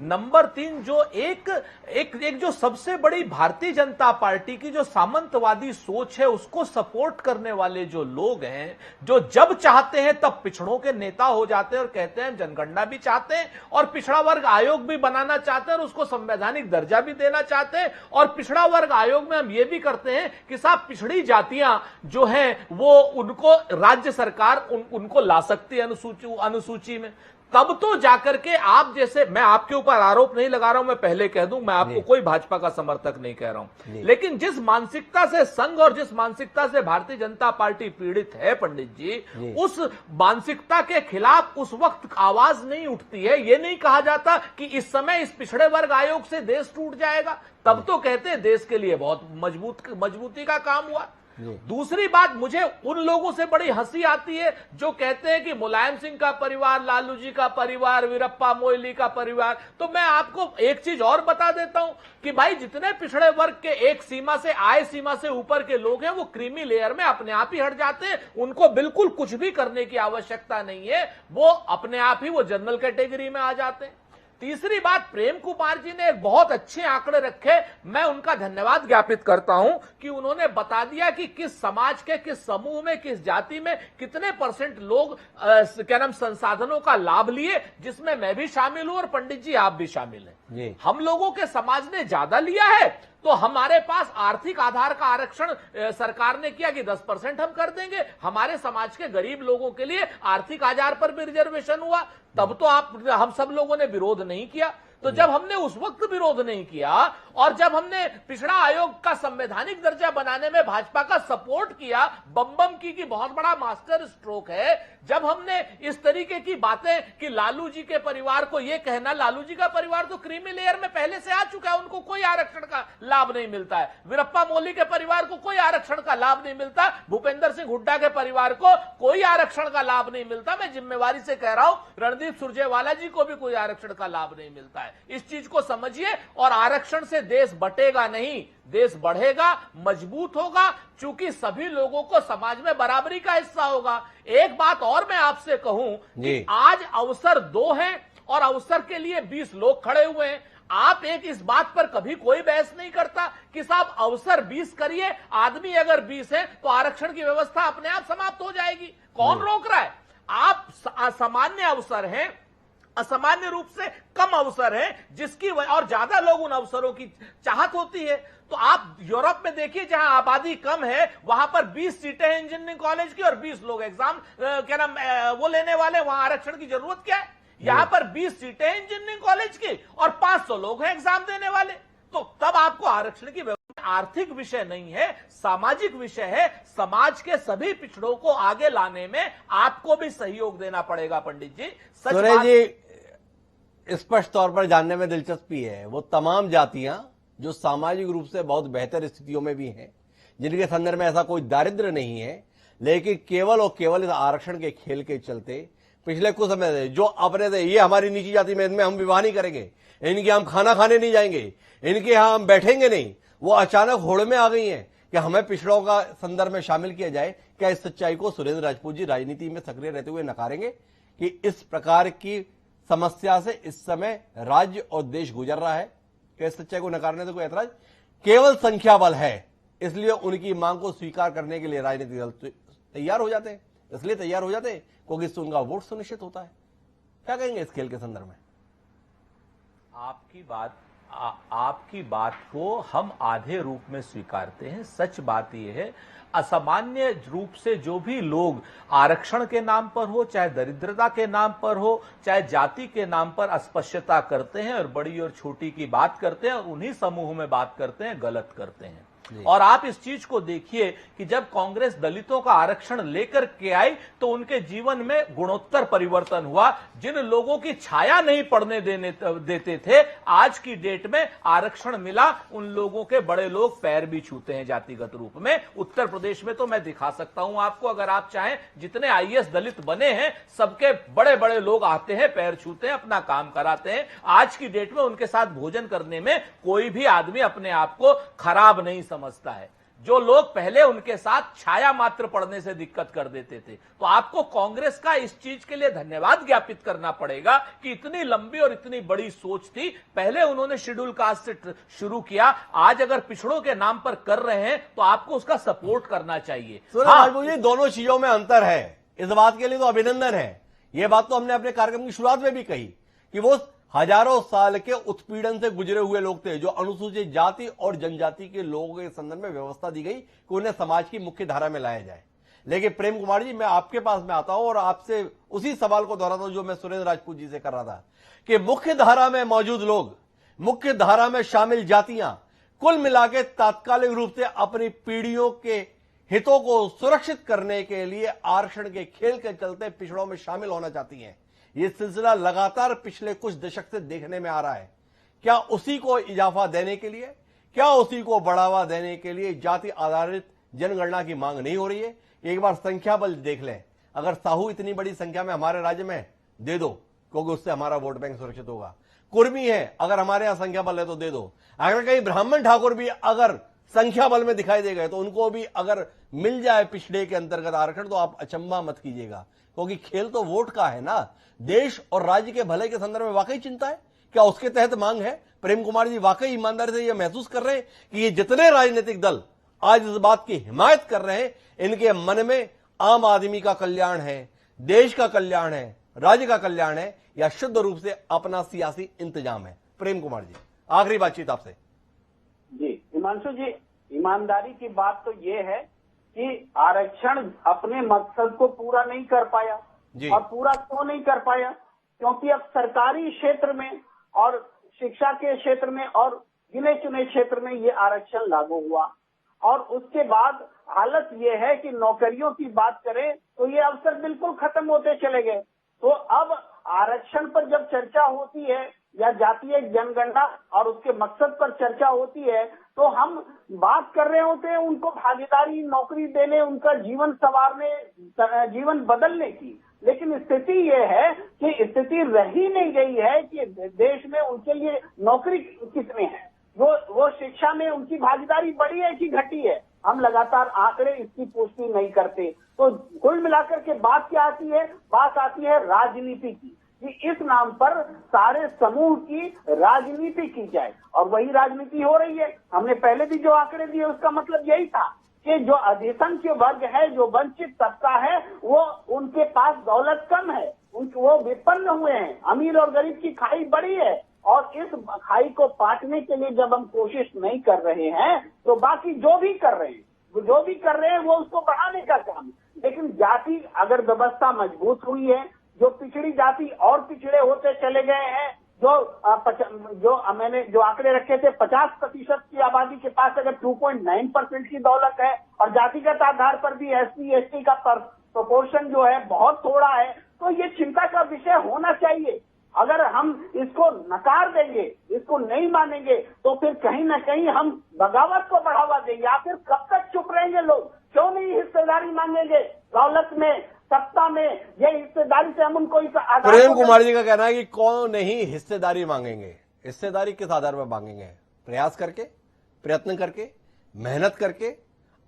नंबर तीन, जो एक जो सबसे बड़ी भारतीय जनता पार्टी की जो सामंतवादी सोच है उसको सपोर्ट करने वाले जो लोग हैं, जो जब चाहते हैं तब पिछड़ों के नेता हो जाते हैं और कहते हैं जनगणना भी चाहते हैं और पिछड़ा वर्ग आयोग भी बनाना चाहते हैं और उसको संवैधानिक दर्जा भी देना चाहते हैं, और पिछड़ा वर्ग आयोग में हम ये भी करते हैं कि साहब पिछड़ी जातियां जो हैं वो उनको राज्य सरकार उनको ला सकती है अनुसूची में। तब तो जाकर के आप जैसे, मैं आपके ऊपर आरोप नहीं लगा रहा हूं, मैं पहले कह दूं, मैं आपको कोई भाजपा का समर्थक नहीं कह रहा हूं, लेकिन जिस मानसिकता से संघ और जिस मानसिकता से भारतीय जनता पार्टी पीड़ित है पंडित जी, उस मानसिकता के खिलाफ उस वक्त आवाज नहीं उठती है। यह नहीं कहा जाता कि इस समय इस पिछड़े वर्ग आयोग से देश टूट जाएगा, तब तो कहते हैं देश के लिए बहुत मजबूती का काम हुआ। दूसरी बात, मुझे उन लोगों से बड़ी हंसी आती है जो कहते हैं कि मुलायम सिंह का परिवार, लालू जी का परिवार, वीरप्पा मोइली का परिवार। तो मैं आपको एक चीज और बता देता हूं कि भाई जितने पिछड़े वर्ग के एक सीमा से, आय सीमा से ऊपर के लोग हैं, वो क्रीमी लेयर में अपने आप ही हट जाते हैं, उनको बिल्कुल कुछ भी करने की आवश्यकता नहीं है, वो अपने आप ही वो जनरल कैटेगरी में आ जाते हैं। तीसरी बात, प्रेम कुमार जी ने एक बहुत अच्छे आंकड़े रखे, मैं उनका धन्यवाद ज्ञापित करता हूं कि उन्होंने बता दिया कि किस समाज के, किस समूह में, किस जाति में कितने % लोग क्या नाम संसाधनों का लाभ लिए, जिसमें मैं भी शामिल हूं और पंडित जी आप भी शामिल हैं। हम लोगों के समाज ने ज्यादा लिया है, तो हमारे पास आर्थिक आधार का आरक्षण सरकार ने किया कि 10% हम कर देंगे, हमारे समाज के गरीब लोगों के लिए आर्थिक आधार पर भी रिजर्वेशन हुआ, तब तो हम सब लोगों ने विरोध नहीं किया। तो जब हमने उस वक्त विरोध नहीं किया और जब हमने पिछड़ा आयोग का संवैधानिक दर्जा बनाने में भाजपा का सपोर्ट किया, बम की बहुत बड़ा मास्टर स्ट्रोक है। जब हमने इस तरीके की बातें कि लालू जी के परिवार को ये कहना, लालू जी का परिवार तो क्रीमी लेयर में पहले से आ चुका है, उनको कोई आरक्षण का लाभ नहीं मिलता है। वीरप्पा मोइली के परिवार को कोई आरक्षण का लाभ नहीं मिलता, भूपेंद्र सिंह हुड्डा के परिवार को कोई आरक्षण का लाभ नहीं मिलता। मैं जिम्मेवारी से कह रहा हूं, रणदीप सुरजेवाला जी को भी कोई आरक्षण का लाभ नहीं मिलता है। इस चीज को समझिए, और आरक्षण से देश बटेगा नहीं, देश बढ़ेगा, मजबूत होगा, चूंकि सभी लोगों को समाज में बराबरी का हिस्सा होगा। एक बात और मैं आपसे कहूं कि आज अवसर 2 हैं और अवसर के लिए 20 लोग खड़े हुए हैं। आप एक इस बात पर कभी कोई बहस नहीं करता कि साहब अवसर 20 करिए, आदमी अगर 20 है तो आरक्षण की व्यवस्था अपने आप समाप्त हो जाएगी, कौन रोक रहा है? आप सामान्य अवसर हैं, असामान्य रूप से कम अवसर है, जिसकी और ज्यादा लोग उन अवसरों की चाहत होती है। तो आप यूरोप में देखिए, जहां आबादी कम है वहां पर 20 सीटें हैं इंजीनियरिंग कॉलेज की और 20 लोग एग्जाम क्या नाम वो लेने वाले, वहां आरक्षण की जरूरत क्या है? यहां पर 20 सीटें हैं इंजीनियरिंग कॉलेज की और 500 लोग हैं एग्जाम देने वाले, तो तब आपको आरक्षण की आर्थिक विषय नहीं है, सामाजिक विषय है। समाज के सभी पिछड़ों को आगे लाने में आपको भी सहयोग देना पड़ेगा पंडित जी। सुरेश जी, स्पष्ट तौर पर जानने में दिलचस्पी है, वो तमाम जातियां जो सामाजिक रूप से बहुत बेहतर स्थितियों में भी हैं, जिनके संदर्भ में ऐसा कोई दारिद्र्य नहीं है, लेकिन केवल और केवल इस आरक्षण के खेल के चलते पिछले कुछ समय से जो अपने से ये हमारी नीची जाति में, इनमें हम विवाह नहीं करेंगे, इनके हम खाना खाने नहीं जाएंगे, इनके यहां हम बैठेंगे नहीं, वो अचानक होड़ में आ गई हैं कि हमें पिछड़ों का संदर्भ में शामिल किया जाए। क्या इस सच्चाई को सुरेंद्र राजपूत जी राजनीति में सक्रिय रहते हुए नकारेंगे कि इस प्रकार की समस्या से इस समय राज्य और देश गुजर रहा है? क्या इस सच्चाई को नकारने से कोई ऐतराज? केवल संख्या बल है, इसलिए उनकी मांग को स्वीकार करने के लिए राजनीतिक दल तैयार हो जाते हैं। इसलिए तैयार हो जाते हैं क्योंकि इससे उनका वोट सुनिश्चित होता है। क्या कहेंगे इस खेल के संदर्भ में? आपकी बात को हम आधे रूप में स्वीकारते हैं। सच बात यह है, असामान्य रूप से जो भी लोग आरक्षण के नाम पर हो, चाहे दरिद्रता के नाम पर हो, चाहे जाति के नाम पर अस्पृश्यता करते हैं और बड़ी और छोटी की बात करते हैं और उन्हीं समूह में बात करते हैं, गलत करते हैं। और आप इस चीज को देखिए कि जब कांग्रेस दलितों का आरक्षण लेकर के आई तो उनके जीवन में गुणोत्तर परिवर्तन हुआ। जिन लोगों की छाया नहीं पड़ने देते थे, आज की डेट में आरक्षण मिला, उन लोगों के बड़े लोग पैर भी छूते हैं जातिगत रूप में। उत्तर प्रदेश में तो मैं दिखा सकता हूं आपको, अगर आप चाहें, जितने आईएएस दलित बने हैं सबके बड़े बड़े लोग आते हैं, पैर छूते हैं, अपना काम कराते हैं। आज की डेट में उनके साथ भोजन करने में कोई भी आदमी अपने आप को खराब नहीं समझता है। जो लोग पहले उनके साथ छाया मात्र पड़ने से दिक्कत कर देते थे, तो आपको कांग्रेस का इस चीज के लिए धन्यवाद ज्ञापित करना पड़ेगा कि इतनी लंबी और इतनी बड़ी सोच थी। पहले उन्होंने शेड्यूल कास्ट से शुरू किया, आज अगर पिछड़ों के नाम पर कर रहे हैं तो आपको उसका सपोर्ट करना चाहिए। हाँ, दोनों चीजों में अंतर है, इस बात के लिए तो अभिनंदन है। यह बात तो हमने अपने कार्यक्रम की शुरुआत में भी कही कि वो हजारों साल के उत्पीड़न से गुजरे हुए लोग थे, जो अनुसूचित जाति और जनजाति के लोगों के संदर्भ में व्यवस्था दी गई कि उन्हें समाज की मुख्य धारा में लाया जाए। लेकिन प्रेम कुमार जी, मैं आपके पास में आता हूं और आपसे उसी सवाल को दोहराता हूं जो मैं सुरेंद्र राजपूत जी से कर रहा था कि मुख्य धारा में मौजूद लोग, मुख्य धारा में शामिल जातियां कुल मिला के तात्कालिक रूप से अपनी पीढ़ियों के हितों को सुरक्षित करने के लिए आरक्षण के खेल के चलते पिछड़ों में शामिल होना चाहती हैं। यह सिलसिला लगातार पिछले कुछ दशक से देखने में आ रहा है। क्या उसी को इजाफा देने के लिए, क्या उसी को बढ़ावा देने के लिए जाति आधारित जनगणना की मांग नहीं हो रही है? एक बार संख्या बल देख लें, अगर साहू इतनी बड़ी संख्या में हमारे राज्य में दे दो, क्योंकि उससे हमारा वोट बैंक सुरक्षित होगा। कुर्मी है, अगर हमारे यहां संख्या बल है तो दे दो। अगर कहीं ब्राह्मण ठाकुर भी अगर संख्या बल में दिखाई दे गए तो उनको भी अगर मिल जाए पिछड़े के अंतर्गत आरक्षण, तो आप अचंभा मत कीजिएगा, क्योंकि खेल तो वोट का है ना। देश और राज्य के भले के संदर्भ में वाकई चिंता है, क्या उसके तहत मांग है? प्रेम कुमार जी वाकई ईमानदारी से यह महसूस कर रहे हैं कि ये जितने राजनीतिक दल आज इस बात की हिमायत कर रहे हैं, इनके मन में आम आदमी का कल्याण है, देश का कल्याण है, राज्य का कल्याण है, या शुद्ध रूप से अपना सियासी इंतजाम है? प्रेम कुमार जी, आखिरी बातचीत आपसे। जी हिमांशु जी, ईमानदारी की बात तो ये है कि आरक्षण अपने मकसद को पूरा नहीं कर पाया। और पूरा क्यों नहीं कर पाया? क्योंकि अब सरकारी क्षेत्र में और शिक्षा के क्षेत्र में और गिने चुने क्षेत्र में ये आरक्षण लागू हुआ, और उसके बाद हालत ये है कि नौकरियों की बात करें तो ये अवसर बिल्कुल खत्म होते चले गए। तो अब आरक्षण पर जब चर्चा होती है या जातीय जनगणना और उसके मकसद पर चर्चा होती है, तो हम बात कर रहे होते हैं उनको भागीदारी, नौकरी देने, उनका जीवन संवारने, जीवन बदलने की। लेकिन स्थिति ये है कि स्थिति रही नहीं गई है कि देश में उनके लिए नौकरी कितने हैं, वो शिक्षा में उनकी भागीदारी बढ़ी है कि घटी है। हम लगातार आंकड़े इसकी पुष्टि नहीं करते। तो कुल मिलाकर के बात क्या आती है? बात आती है राजनीति की, कि इस नाम पर सारे समूह की राजनीति की जाए, और वही राजनीति हो रही है। हमने पहले भी जो आंकड़े दिए उसका मतलब यही था कि जो अधिसंख्य वर्ग है, जो वंचित तबका है, वो उनके पास दौलत कम है, वो विपन्न हुए हैं, अमीर और गरीब की खाई बड़ी है, और इस खाई को पाटने के लिए जब हम कोशिश नहीं कर रहे हैं तो बाकी जो भी कर रहे हैं वो उसको बढ़ाने का काम। लेकिन जाति अगर व्यवस्था मजबूत हुई है, जो पिछड़ी जाति और पिछड़े होते चले गए हैं, मैंने जो आंकड़े रखे थे 50% की आबादी के पास अगर 2.9% की दौलत है, और जातिगत आधार पर भी SC ST का प्रोपोर्शन जो है बहुत थोड़ा है, तो ये चिंता का विषय होना चाहिए। अगर हम इसको नकार देंगे, इसको नहीं मानेंगे, तो फिर कहीं ना कहीं हम बगावत को बढ़ावा देंगे। या फिर कब तक चुप रहेंगे लोग? क्यों नहीं हिस्सेदारी मांगेंगे दौलत में, सत्ता में? ये हिस्सेदारी से हम उनको प्रेम कुमार जी का कहना है कि कौन नहीं हिस्सेदारी मांगेंगे। हिस्सेदारी किस आधार पर मांगेंगे? प्रयास करके, प्रयत्न करके, मेहनत करके,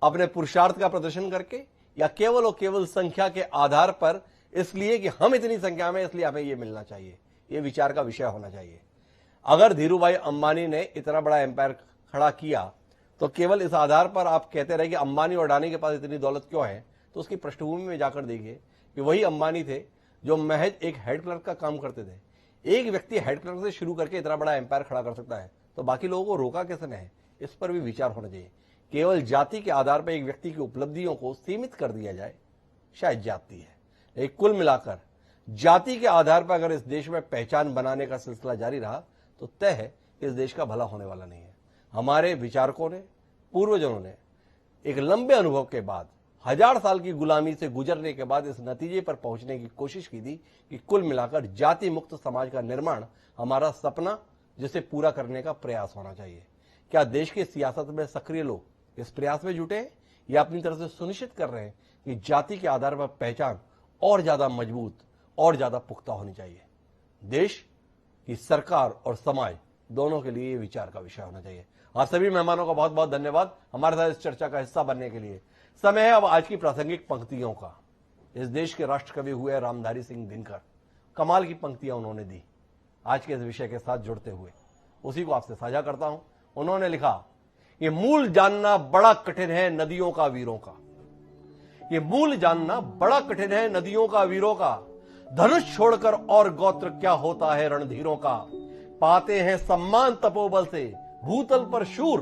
अपने पुरुषार्थ का प्रदर्शन करके, या केवल और केवल संख्या के आधार पर, इसलिए कि हम इतनी संख्या में इसलिए हमें यह मिलना चाहिए, यह विचार का विषय होना चाहिए। अगर धीरूभाई अंबानी ने इतना बड़ा एम्पायर खड़ा किया तो केवल इस आधार पर आप कहते रहे कि अंबानी और अडानी के पास इतनी दौलत क्यों है, तो उसकी पृष्ठभूमि में जाकर देखिए कि वही अंबानी थे जो महज एक हेड क्लर्क का काम करते थे। एक व्यक्ति हेड क्लर्क से शुरू करके इतना बड़ा एम्पायर खड़ा कर सकता है, तो बाकी लोगों को रोका किसने है, इस पर भी विचार होना चाहिए। केवल जाति के आधार पर एक व्यक्ति की उपलब्धियों को सीमित कर दिया जाए, शायद जाति है, लेकिन कुल मिलाकर जाति के आधार पर अगर इस देश में पहचान बनाने का सिलसिला जारी रहा तो तय है कि इस देश का भला होने वाला नहीं है। हमारे विचारकों ने, पूर्वजों ने एक लंबे अनुभव के बाद, 1000 साल की गुलामी से गुजरने के बाद इस नतीजे पर पहुंचने की कोशिश की थी कि कुल मिलाकर जाति मुक्त समाज का निर्माण हमारा सपना, जिसे पूरा करने का प्रयास होना चाहिए। क्या देश की सियासत में सक्रिय लोग इस प्रयास में जुटे हैं या अपनी तरफ से सुनिश्चित कर रहे हैं कि जाति के आधार पर पहचान और ज्यादा मजबूत और ज्यादा पुख्ता होनी चाहिए? देश की सरकार और समाज दोनों के लिए विचार का विषय होना चाहिए। आप सभी मेहमानों का बहुत बहुत धन्यवाद हमारे साथ इस चर्चा का हिस्सा बनने के लिए। समय है अब आज की प्रासंगिक पंक्तियों का। इस देश के राष्ट्रकवि हुए रामधारी सिंह दिनकर, कमाल की पंक्तियां उन्होंने दी। आज के इस विषय के साथ जुड़ते हुए उसी को आपसे साझा करता हूं। उन्होंने लिखा, ये मूल जानना बड़ा कठिन है नदियों का वीरों का, ये मूल जानना बड़ा कठिन है नदियों का वीरों का, धनुष छोड़कर और गोत्र क्या होता है रणधीरों का, पाते हैं सम्मान तपोबल से भूतल पर शूर,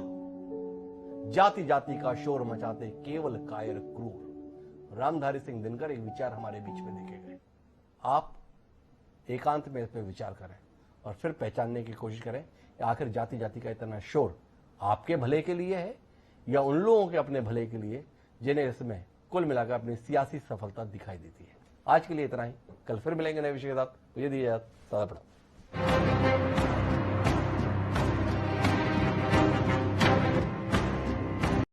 जाति जाति का शोर मचाते केवल कायर क्रूर। रामधारी सिंह दिनकर एक विचार हमारे बीच में देखे गए। आप एकांत में इस पर विचार करें और फिर पहचानने की कोशिश करें कि आखिर जाति जाति का इतना शोर आपके भले के लिए है या उन लोगों के अपने भले के लिए जिन्हें इसमें कुल मिलाकर अपनी सियासी सफलता दिखाई देती है। आज के लिए इतना ही, कल फिर मिलेंगे नए विषय के साथ। मुझे दीजिए सदा प्रणाम।